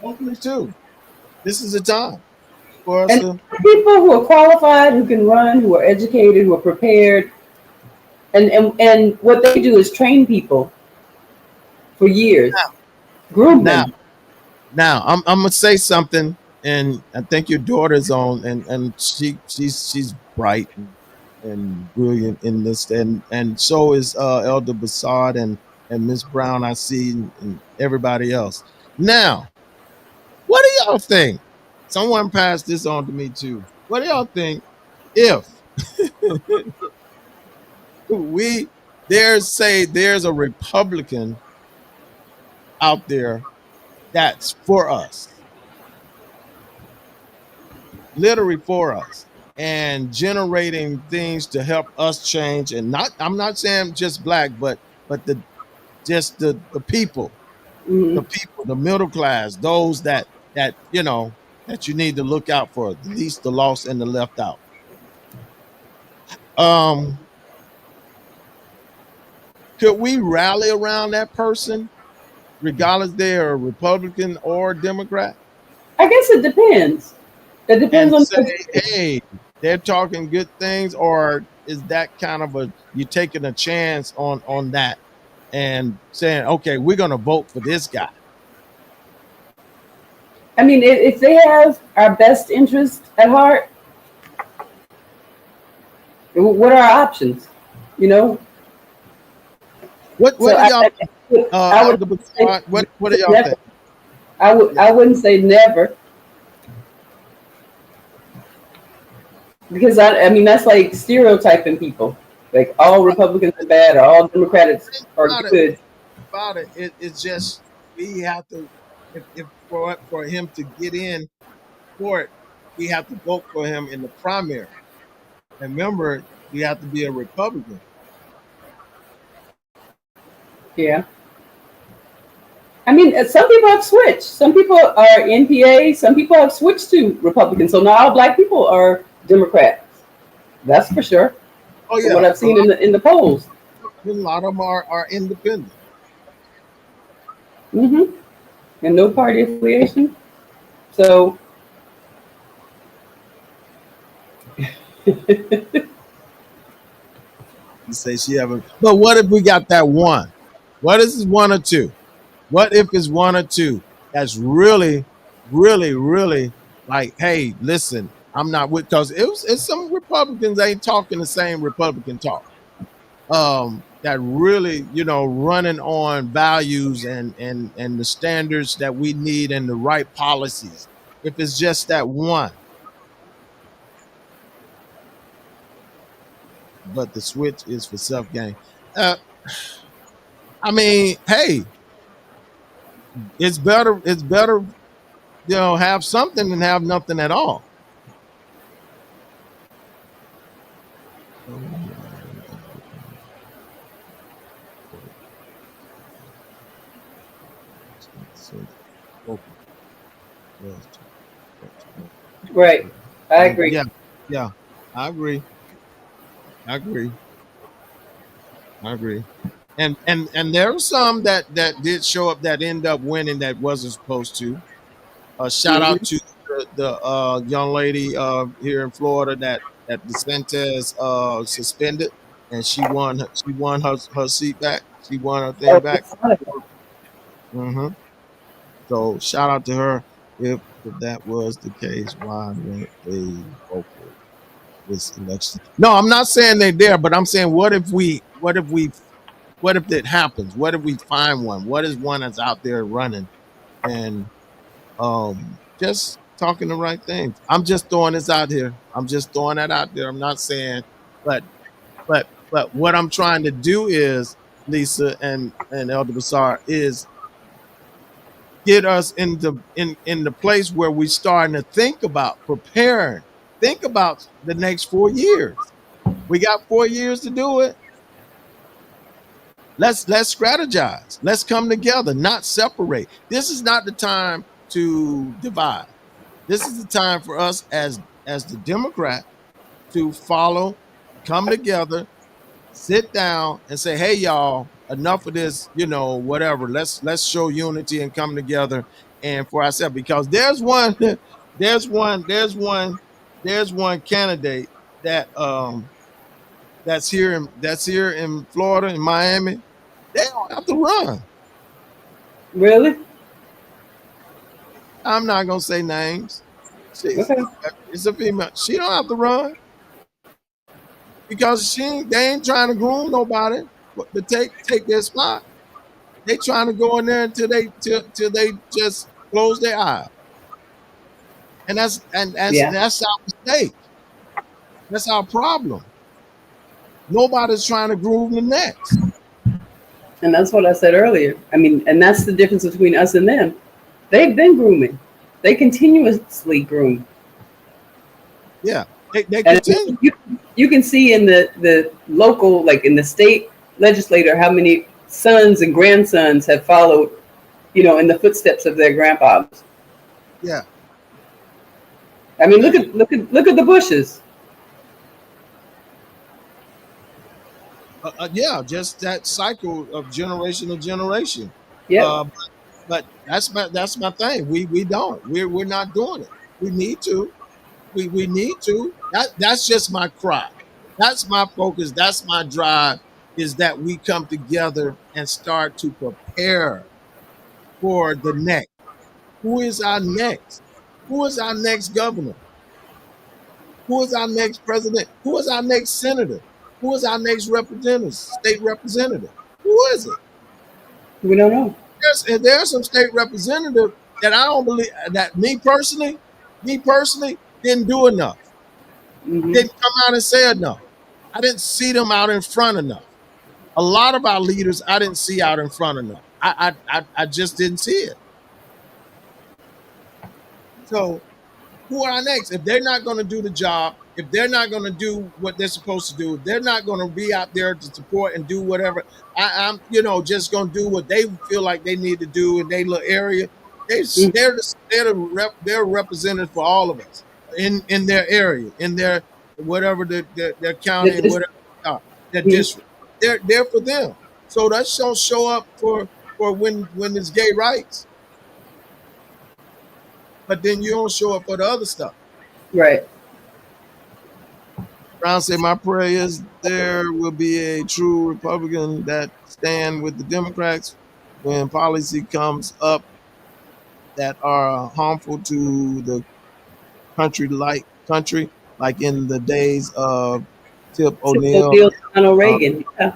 Locally too. This is the time for us to people who are qualified, who can run, who are educated, who are prepared, and what they do is train people for years, groom them. Now I'm gonna say something, and I think your daughter's on, and she's bright and brilliant in this, and so is Elder Bassard and Miss Brown. I see, and everybody else. Now, what do y'all think? Someone passed this on to me too. What do y'all think if there's a Republican out there that's for us, literally for us, and generating things to help us change, and I'm not saying just black, but the people, the people, the middle class, those that you need to look out for, at least the lost and the left out. Could we rally around that person, regardless they're a Republican or Democrat? I guess it depends. It depends on say, hey, they're talking good things, or is that kind of you taking a chance on that and saying, okay, we're gonna vote for this guy? I mean, if they have our best interest at heart, what are our options? What do y'all think? What do y'all think? I wouldn't say never, because I mean that's like stereotyping people. Like all Republicans are bad, or all Democrats are good. About it's just we have to. If for him to get in for it, we have to vote for him in the primary. And remember, you have to be a Republican. Yeah. I mean, some people have switched. Some people are NPA. Some people have switched to Republicans. So now all black people are Democrats. That's for sure. Oh yeah. From what I've seen in the polls. A lot of them are independent. Mm-hmm. And no party affiliation. So. You say she haven't. But what if we got that one? What if it's one or two? What if it's one or two that's really, really, really like, hey, listen, I'm not with because it's some Republicans ain't talking the same Republican talk. That really, running on values and the standards that we need and the right policies. If it's just that one, but the switch is for self gain. Uh, I mean, hey, it's better. It's better, have something than have nothing at all. Right. I agree. Yeah, I agree. I agree. I agree. And there were some that did show up that end up winning that wasn't supposed to. Shout out to the young lady here in Florida that DeSantis suspended, and she won. She won her seat back. She won her thing back. hmm So shout out to her. If that was the case, why weren't they vote for this election? No, I'm not saying they're there, but I'm saying what if it happens? What if we find one? What is one that's out there running and just talking the right things? I'm just throwing this out here. I'm just throwing that out there. I'm not saying, but what I'm trying to do is, Lisa and Elder Bassar, is get us in the place where we starting to think about preparing. Think about the next 4 years. We got 4 years to do it. Let's strategize. Let's come together, not separate. This is not the time to divide. This is the time for us as the Democrat to follow, come together, sit down and say, hey, y'all, enough of this, whatever. Let's show unity and come together and for ourselves. Because there's one candidate that that's here in Florida, in Miami. They don't have to run. Really? I'm not gonna say names. Okay. It's a female. She don't have to run because they ain't trying to groom nobody to take their spot. They trying to go in there until they just close their eye. And that's our mistake. That's our problem. Nobody's trying to groom the next. And that's what I said earlier. I mean, and that's the difference between us and them. They've been grooming. They continuously groom. Yeah, they continue. You can see in the local, like in the state legislature, how many sons and grandsons have followed, in the footsteps of their grandfathers. Yeah. I mean, look at the Bushes. Yeah, just that cycle of generation to generation. Yeah. But that's my thing. We're not doing it. We need to. We need to. That's just my cry. That's my focus. That's my drive. Is that we come together and start to prepare for the next. Who is our next? Who is our next governor? Who is our next president? Who is our next senator? Who is our next representative, state representative? Who is it? We don't know. There's some state representative that I don't believe that me personally didn't do enough. Mm-hmm. Didn't come out and say enough. I didn't see them out in front enough. A lot of our leaders I didn't see out in front enough. I just didn't see it. So who are our next? If they're not going to do the job, if they're not going to do what they're supposed to do, if they're not going to be out there to support and do whatever, I'm just going to do what they feel like they need to do in their little area. They're represented for all of us in their area, in their whatever their county, whatever their district. They're for them. So that's don't show up for when it's gay rights, but then you don't show up for the other stuff. Right. Brown said, my prayer is there will be a true Republican that stand with the Democrats when policy comes up that are harmful to the country like in the days of Tip Tip O'Neill. O'Neill, Ronald Uh, Reagan. Yeah.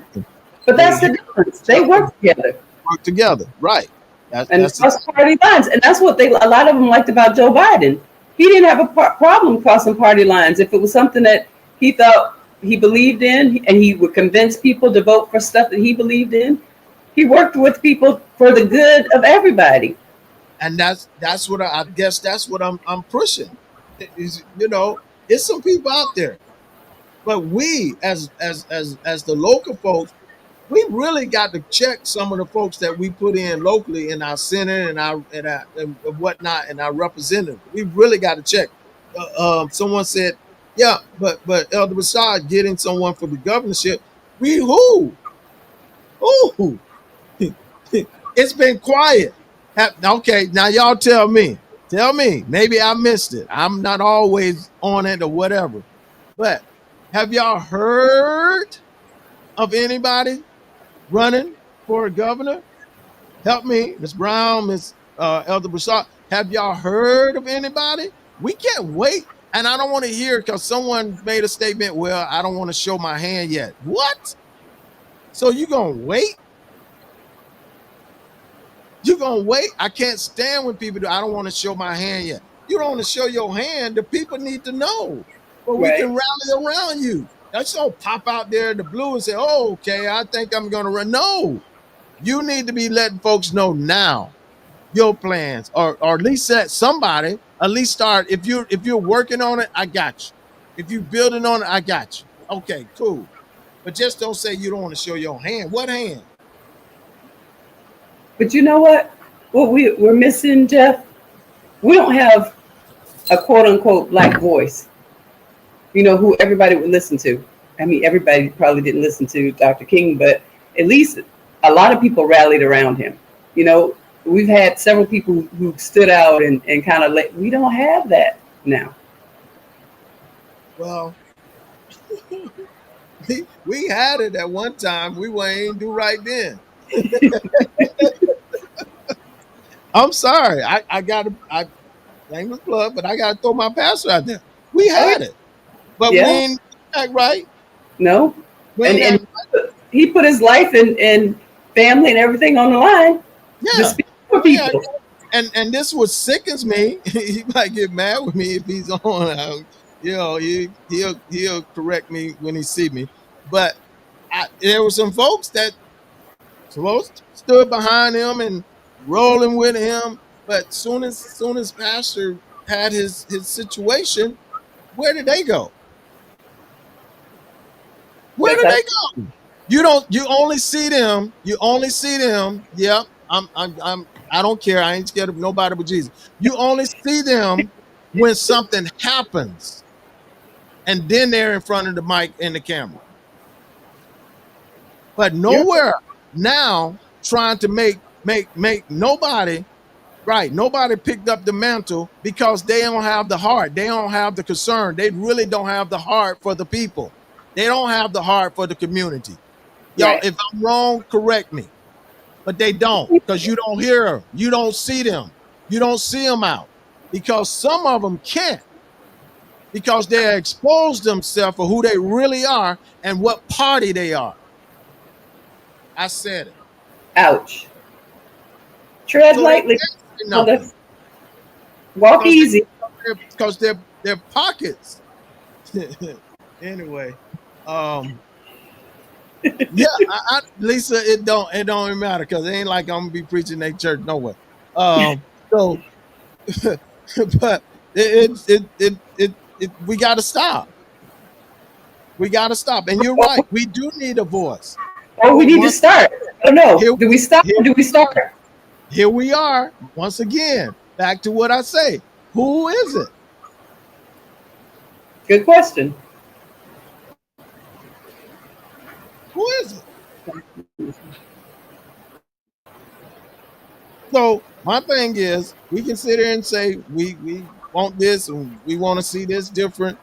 But that's they the difference. They work together work together, right? and That's cross party lines, and that's what a lot of them liked about Joe Biden. He didn't have a problem crossing party lines. If it was something that he thought he believed in, and he would convince people to vote for stuff that he believed in, he worked with people for the good of everybody. and that's what I guess that's what I'm pushing. It's some people out there, but we as the local folks, we really got to check some of the folks that we put in locally in our Senate and whatnot and our representatives. We really got to check. Someone said, "Yeah, but Elder Bassad getting someone for the governorship, we who? It's been quiet. Okay, now y'all tell me. Maybe I missed it. I'm not always on it or whatever. But have y'all heard of anybody running for a governor? Help me, Ms. Brown, Ms. Elder Bassad. Have y'all heard of anybody? We can't wait. And I don't want to hear because someone made a statement, well, I don't want to show my hand yet. What? So you going to wait? You're going to wait? I can't stand when people do, I don't want to show my hand yet. You don't want to show your hand. The people need to know. But we can rally around you. That's don't pop out there in the blue and say, oh, okay, I think I'm going to run. No, you need to be letting folks know now your plans, or at least let somebody at least start. If you're working on it, I got you. If you're building on it, I got you. Okay, cool. But just don't say you don't want to show your hand. What hand? But you know what? What we're missing, Jeff? We don't have a quote unquote black voice. Who everybody would listen to. I mean, everybody probably didn't listen to Dr. King, but at least a lot of people rallied around him. We've had several people who stood out and kind of we don't have that now. Well, we had it at one time. We ain't do right then. I'm sorry. I thank the club, but I got to throw my pastor out there. We had it. But we ain't act right. No. And he put his life and family and everything on the line. Yeah. For people. And this what sickens me. He might get mad with me if he's on. He'll correct me when he see me. But there were some folks that stood behind him and rolling with him. But soon as Pastor had his situation, where did they go? Where did they go? You only see them. Yep. I don't care. I ain't scared of nobody but Jesus. You only see them when something happens. And then they're in front of the mic and the camera. But nowhere now trying to make nobody right. Nobody picked up the mantle because they don't have the heart. They don't have the concern. They really don't have the heart for the people. They don't have the heart for the community. Y'all, if I'm wrong, correct me. But they don't, because you don't hear them. You don't see them. You don't see them out. Because some of them can't. Because they exposed themselves for who they really are and what party they are. I said it. Ouch. Tread lightly. Walk easy. Because they're pockets. Anyway. Lisa, it don't even matter because it ain't like I'm gonna be preaching at church nowhere. So, but we got to stop. We got to stop. And you're right. We do need a voice. Oh, we need to start. I don't know. Do we stop or do we start? Here we are once again. Back to what I say. Who is it? Good question. Who is it? So my thing is, we can sit here and say we want this and we want to see this different,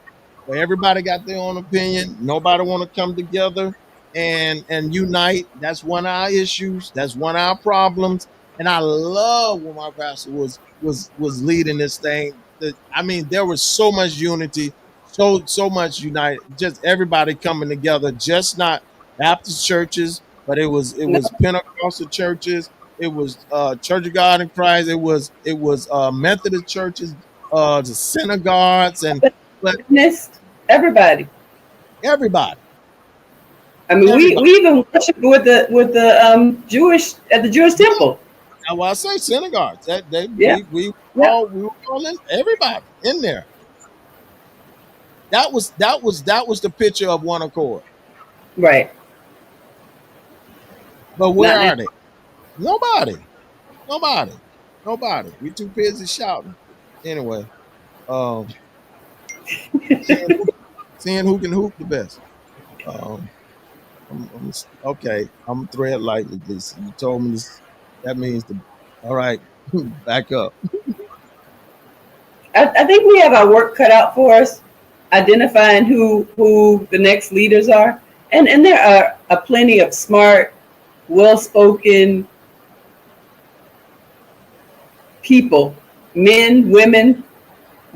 but everybody got their own opinion. Nobody want to come together and unite. That's one of our issues. That's one of our problems. And I love when my pastor was leading this thing. I mean, there was so much unity, so much united, just everybody coming together, just not Baptist churches, but No, it was Pentecostal churches, it was Church of God in Christ, it was Methodist churches, the synagogues, and but witnessed everybody. everybody, I mean, we everybody. even worshiped with the Jewish at the Jewish temple. That's why I say synagogues. That they Yeah, yeah, we were all in everybody in there. That was the picture of one accord. right. But where Not now. are they? Nobody. Nobody. Nobody. We too busy shouting. Anyway, um, seeing who, seeing who can hoop the best. Um, okay. I'm thread lightly, Lisa. You told me this. That means the. All right. Back up. I think we have our work cut out for us, identifying who the next leaders are, and there are plenty of smart, well-spoken people, men, women,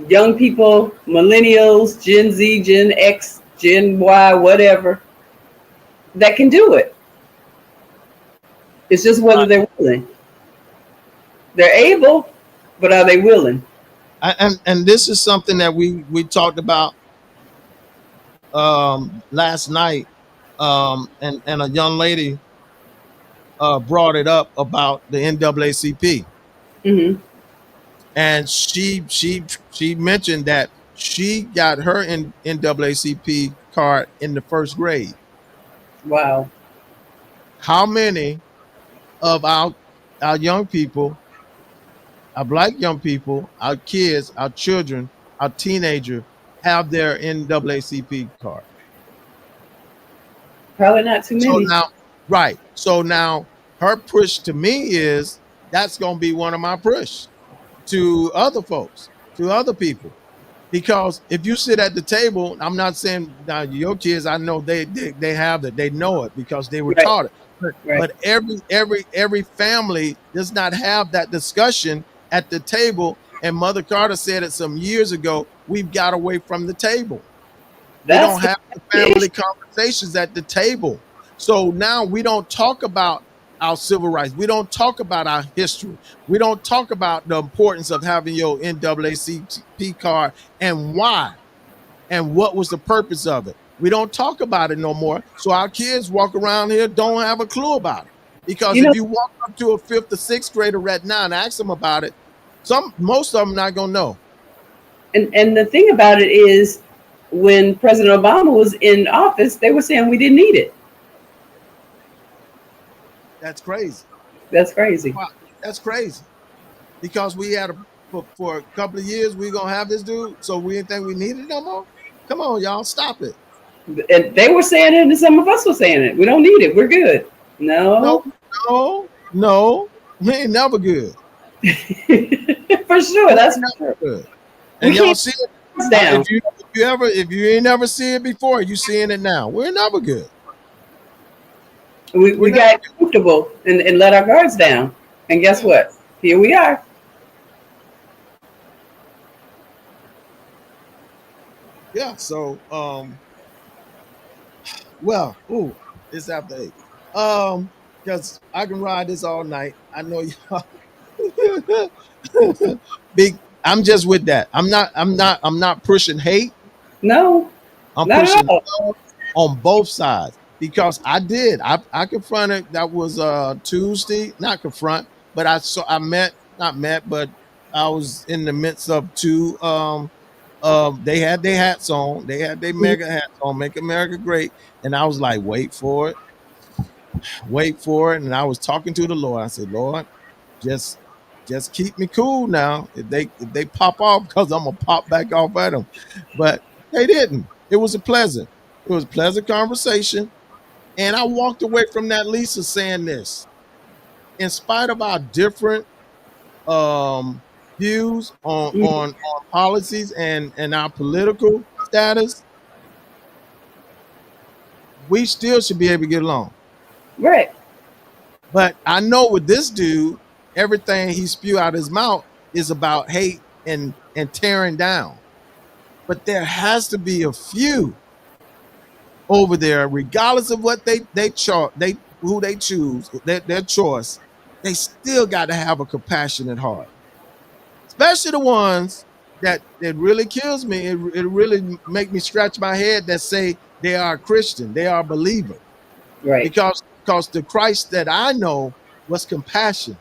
young people, millennials, Gen Z, Gen X, Gen Y, whatever, that can do it. It's just whether Right. they're willing. They're able, but are they willing? And this is something that we talked about last night. And a young lady brought it up about the NAACP, Hmm. and she mentioned that she got her NAACP card in the first grade. Wow. How many of our young people, our black young people, our kids, our children, our teenagers have their NAACP card? Probably not too So many. now, right. So now her push to me is that's going to be one of my push to other folks, to other people. Because if you sit at the table, I'm not saying now your kids, I know they have that, they know it because they were Right, taught it. But, right. but every family does not have that discussion at the table. And Mother Carter said it some years ago. We've got away from the table. We That's don't the have the issue. family conversations at the table. So now we don't talk about our civil rights. We don't talk about our history. We don't talk about the importance of having your NAACP card and why and what was the purpose of it. We don't talk about it no more. So our kids walk around here don't have a clue about it. Because You if know, you walk up to a fifth or sixth grader right now and ask them about it, most of them not gonna know. and the thing about it is, when President Obama was in office, they were saying we didn't need it. That's crazy. That's crazy. Wow, that's crazy. Because we had for a couple of years we gonna have this dude, so we didn't think we needed it no more. Come on, y'all, stop it. And they were saying it, and some of us were saying it. We don't need it. We're good. No, No, no, we ain't never good. for sure. We That's ain't for sure. never good. We And y'all can't see it put this down. if you ain't never seen it before, you seeing it now. We're never good. We We're never got good. comfortable and let our guards down. And guess Yeah, what? Here we are. yeah. So well, ooh, it's after 8. Because I can ride this all night. I know y'all. Big. I'm just with that. I'm not pushing hate. No, I'm not at pushing all. love on both sides because I did. I confronted. That was Tuesday. Not confront, but I met, not met, but I was in the midst of two. They had their hats on. They had their mega hats on. Make America Great. And I was like, wait for it, wait for it. And I was talking to the Lord. I said, Lord, just just keep me cool now. If they pop off, because I'm gonna pop back off at them. But they didn't. It was a pleasant conversation. And I walked away from that, Lisa, saying this. In spite of our different um views Mhm. on policies and our political status, we still should be able to get along. Right. But I know with this dude, everything he spew out his mouth is about hate and tearing down. But there has to be a few over there, regardless of what who they choose, their choice. They still got to have a compassionate heart, especially the ones that really kills me. It really make me scratch my head that say they are a Christian, they are a believer, Right. because the Christ that I know was compassion.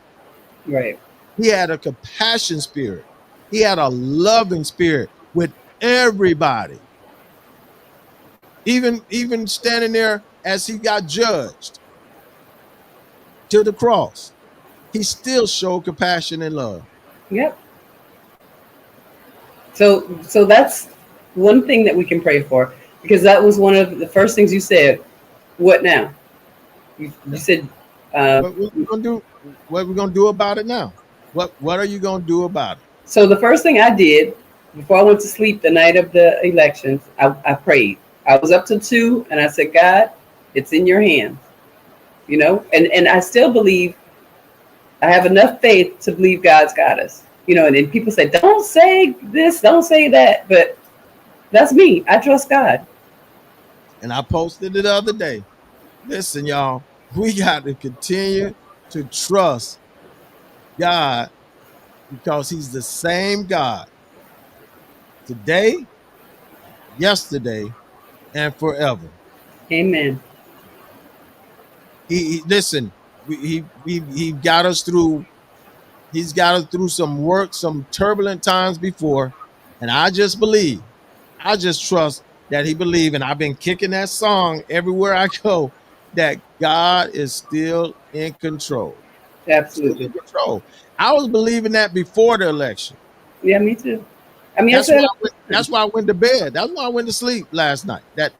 Right. He had a compassion spirit. He had a loving spirit with everybody. Even standing there as he got judged to the cross, he still showed compassion and love. Yep. So that's one thing that we can pray for, because that was one of the first things you said. What now? You said, What we're gonna do? What we're gonna do about it now? What are you gonna do about it? so the first thing I did before I went to sleep the night of the elections, I prayed. I was up till 2 and I said, God, it's in your hands. You know, and I still believe, I have enough faith to believe God's got us. You know, and then people say, don't say this, don't say that. But that's me. I trust God. And I posted it the other day. Listen, y'all, we got to continue to trust God, because he's the same God today, yesterday, and forever. Amen. He listen, he got us through. He's got us through some turbulent times before, and I just trust that he believe, and I've been kicking that song everywhere I go, that God is still in control. Still Absolutely. in control. I was believing that before the election. Yeah, me too. I mean, That's why I went to bed. That's why I went to sleep last night. That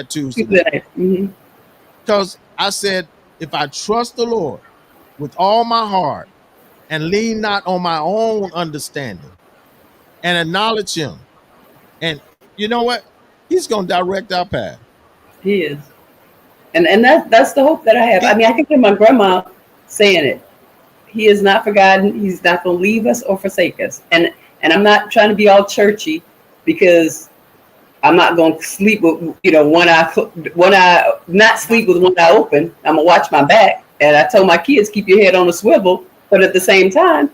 Tuesday night. Mm-hmm. Because I said, if I trust the Lord with all my heart and lean not on my own understanding and acknowledge him, and you know what? He's going to direct our path. He is. And that's the hope that I have. I mean, I can hear my grandma saying it. He is not forgotten. He's not going to leave us or forsake us. And I'm not trying to be all churchy, because I'm not going to sleep with, one eye, not sleep with one eye open. I'm going to watch my back. And I told my kids, keep your head on a swivel. But at the same time,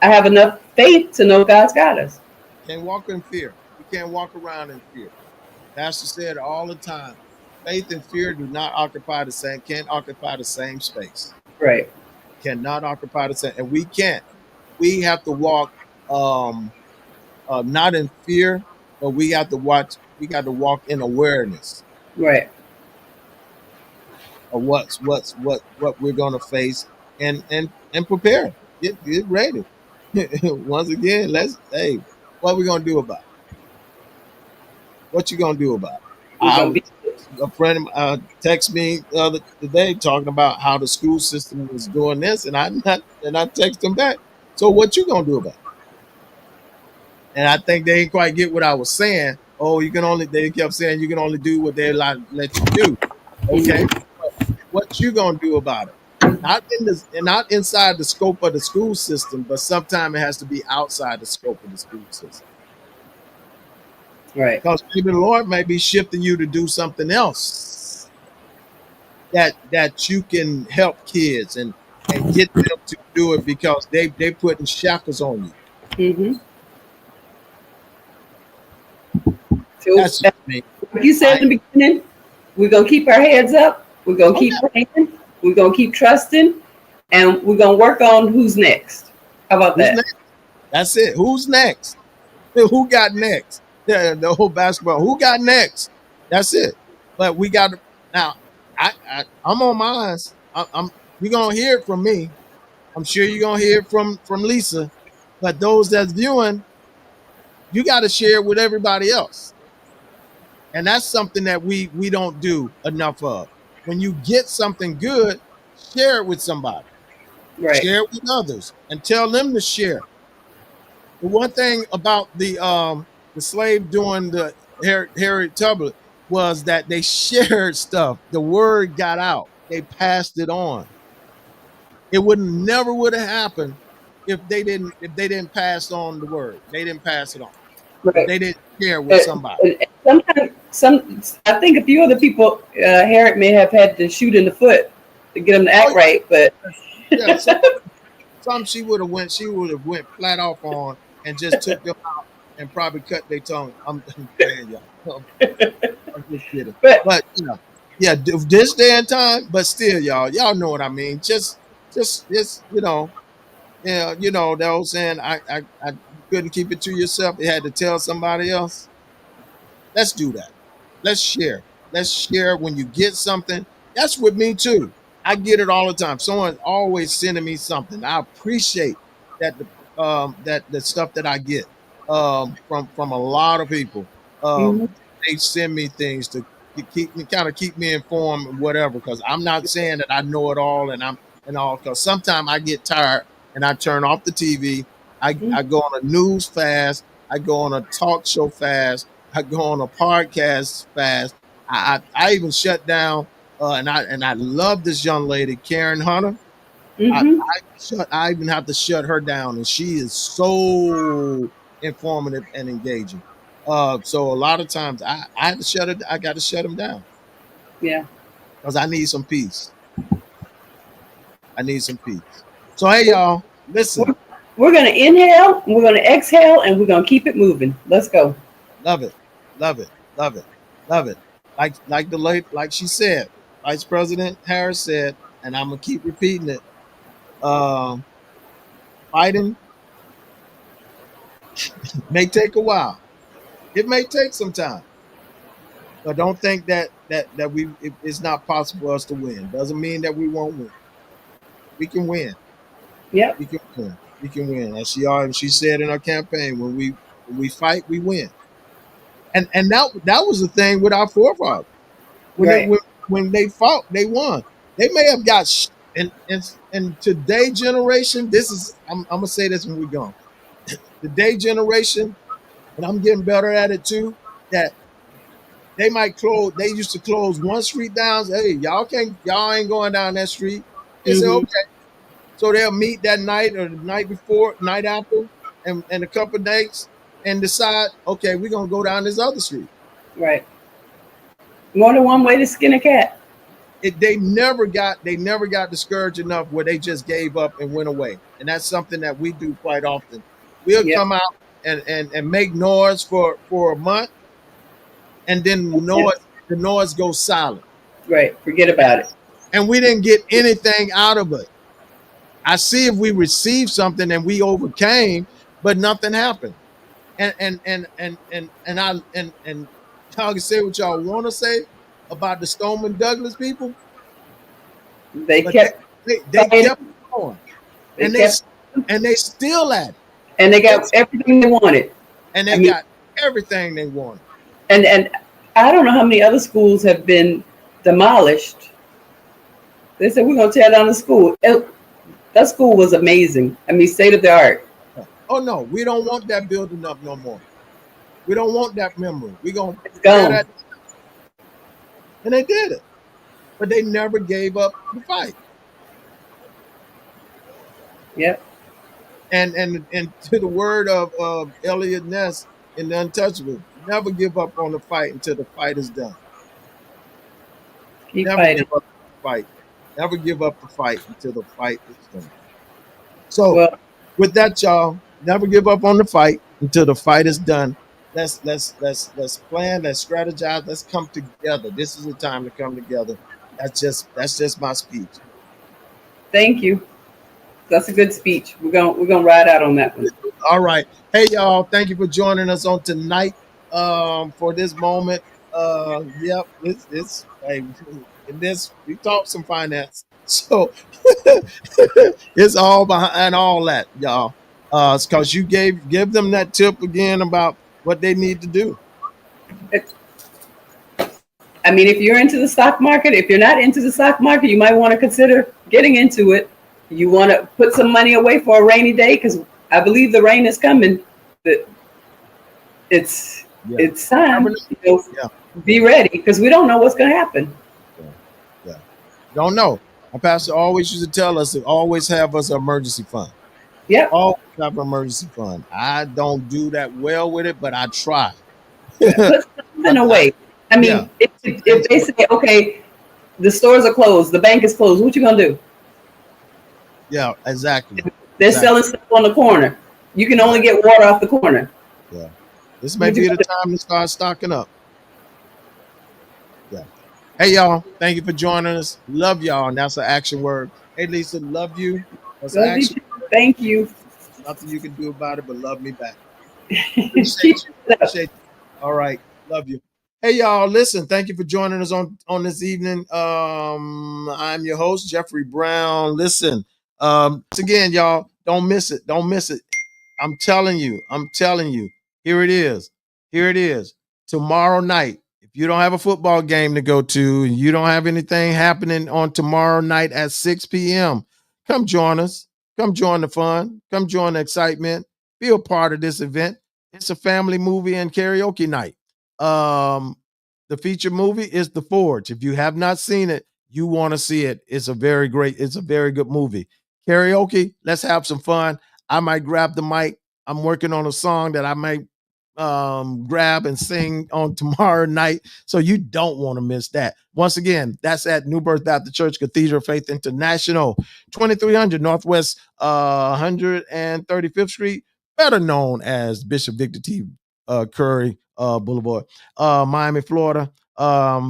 I have enough faith to know God's got us. Can't walk in fear. You can't walk around in fear. Pastor said all the time, faith and fear can't occupy the same space. Right. Cannot occupy the same. And we can't. We have to walk not in fear, but we got to walk in awareness. Right. Of what we're gonna face, and prepare. Get ready. Once again, what we gonna do about it? What you gonna do about it? A friend texted me the other day talking about how the school system was doing this, and I texted him back. So what you gonna do about it? And I think they didn't quite get what I was saying. Oh, they kept saying you can only do what they let you do. Okay. What you gonna do about it? Not inside the scope of the school system, but sometimes it has to be outside the scope of the school system. Right. Because maybe the Lord may be shifting you to do something else that you can help kids and get them to do it, because they putting shackles on you. Mm-hmm. So That's just me. Like you said in the beginning, we're gonna keep our heads up. We're gonna keep praying. We're gonna keep trusting, and we're gonna work on who's next. How about that? Next? That's it. Who's next? Who got next? The whole basketball. Who got next? That's it. But we got to now. I'm on mine. You're gonna hear it from me. I'm sure you're gonna hear it from Lisa. But those that's viewing, you got to share it with everybody else. And that's something that we don't do enough of. When you get something good, share it with somebody. Right. Share it with others and tell them to share. The one thing about the slave doing the Harriet Tubman was that they shared stuff. The word got out. They passed it on. It never would have happened if they didn't pass on the word. They didn't pass it on. Right. They didn't share with somebody. And sometimes I think a few other people, Herrick may have had to shoot in the foot to get them to act right, but Yeah, some she would have went flat off on and just took them out and probably cut their tongue. I'm playing, y'all. I'm just kidding. But you know, yeah, this day and time, but still, y'all know what I mean. Just you know, yeah, you know, that old saying, I couldn't keep it to yourself. You had to tell somebody else. Let's do that. Let's share. Let's share when you get something. That's with me too. I get it all the time. Someone's always sending me something. I appreciate that the stuff that I get from a lot of people. Mhm. They send me things to keep me informed and whatever. Because I'm not saying that I know it all and all. Because sometimes I get tired and I turn off the TV. I go on a news fast. I go on a talk show fast. I go on a podcast fast. I even shut down. And I love this young lady, Karen Hunter. Mhm. I even have to shut her down, and she is so informative and engaging. So a lot of times I had to shut it. I got to shut them down Yeah. because I need some peace. I need some peace. So hey, y'all, listen. We're gonna inhale, we're gonna exhale, and we're gonna keep it moving. Let's go. Love it, love it, love it, love it. Like she said, Vice President Harris said, and I'm gonna keep repeating it. Fighting may take a while. It may take some time, but don't think that it's not possible for us to win. Doesn't mean that we won't win. We can win. Yep. We can win. We can win. As she said in her campaign, when we fight, we win. And that was the thing with our forefathers. When they fought, they won. They may have got in today's generation. I'm gonna say this when we're gone. Today generation, and I'm getting better at it too. That they might close. They used to close one street down. Say, hey, y'all ain't going down that street. They say okay. So they'll meet that night or the night before, night after, and a couple of days, and decide, okay, we're gonna go down this other street. Right. More than one way to skin a cat. They never got discouraged enough where they just gave up and went away. And that's something that we do quite often. We'll come out and make noise for a month, and then the noise goes silent. Right. Forget about it. And we didn't get anything out of it. I see if we received something and we overcame, but nothing happened. And y'all can say what y'all want to say about the Stoneman Douglas people. They kept going. And they still at it. And they got everything they wanted. And they got everything they wanted. And I don't know how many other schools have been demolished. They said, we're going to tear down the school. That school was amazing. I mean, state of the art. Oh, no. We don't want that building up no more. We don't want that memory. We're going to tear that. And they did it. But they never gave up the fight. Yep. And to the word of Elliot Ness in The Untouchable, never give up on the fight until the fight is done. Keep fighting. Give up the fight. Never give up the fight until the fight is done. So with that, y'all, never give up on the fight until the fight is done. Let's plan, let's strategize, let's come together. This is the time to come together. That's just my speech. Thank you. That's a good speech. We're gonna ride out on that one. All right. Hey y'all, thank you for joining us on tonight for this moment. Yep, it's hey, in this we talk some finance. So it's all behind all that, y'all. It's because you give them that tip again about what they need to do. I mean, if you're into the stock market, if you're not into the stock market, you might want to consider getting into it. You want to put some money away for a rainy day because I believe the rain is coming. It's time. Be ready because we don't know what's going to happen. Yeah. Don't know. Our pastor always used to tell us to always have us an emergency fund. Yep. Always have emergency fund. I don't do that well with it, but I try. Put something away. I mean, Yeah. if they say, okay, the stores are closed, the bank is closed, what you gonna do? Yeah, exactly. They're selling stuff on the corner. You can only get water off the corner. Yeah. This may be the time to start stocking up. Yeah. Hey, y'all. Thank you for joining us. Love y'all. And that's an action word. Hey, Lisa, love you. That's Love an action. you. Thank you. Nothing you can do about it, but love me back. Appreciate you. Appreciate you. All right. Love you. Hey, y'all. Listen, thank you for joining us on this evening. I'm your host, Jeffrey Brown. Listen, once again, y'all, don't miss it. Don't miss it. I'm telling you. Here it is. Here it is. Tomorrow night. If you don't have a football game to go to and you don't have anything happening on tomorrow night at 6 p.m., come join us. Come join the fun. Come join the excitement. Be a part of this event. It's a family movie and karaoke night. The feature movie is The Forge. If you have not seen it, you want to see it. It's a very good movie. Karaoke, let's have some fun. I might grab the mic. I'm working on a song that I might grab and sing on tomorrow night. So you don't want to miss that. Once again, that's at New Birth Baptist Church, Cathedral of Faith International, 2300 Northwest 135th Street, better known as Bishop Victor T. Curry Boulevard, Miami, Florida.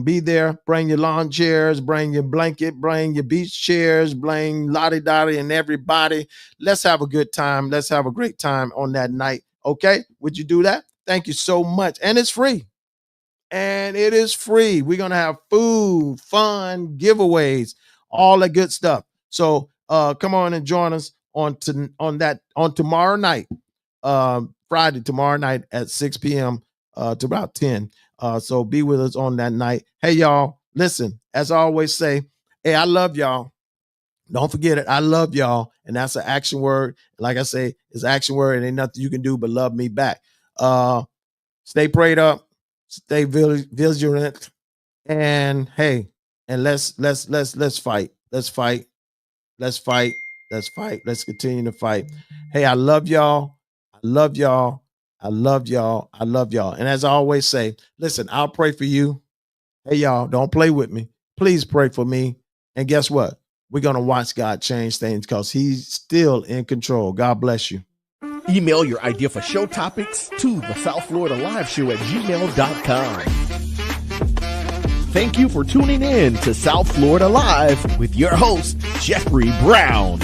Be there. Bring your lawn chairs, bring your blanket, bring your beach chairs, bring Lottie Dottie and everybody. Let's have a good time. Let's have a great time on that night. Okay? Would you do that? Thank you so much. And it's free. And it is free. We're going to have food, fun, giveaways, all that good stuff. So come on and join us on tomorrow night, Friday, tomorrow night at 6 p.m. To about 10. So be with us on that night. Hey, y'all, listen, as I always say, hey, I love y'all. Don't forget it. I love y'all. And that's an action word. Like I say, it's action word. And ain't nothing you can do but love me back. Stay prayed up. Stay vigilant. And hey, and let's fight. Let's fight. Let's fight. Let's fight. Let's continue to fight. Hey, I love y'all. I love y'all. I love y'all. I love y'all. And as I always say, listen, I'll pray for you. Hey, y'all, don't play with me. Please pray for me. And guess what? We're going to watch God change things because he's still in control. God bless you. Email your idea for show topics to the South Florida Live Show at gmail.com. Thank you for tuning in to South Florida Live with your host, Jeffrey Brown.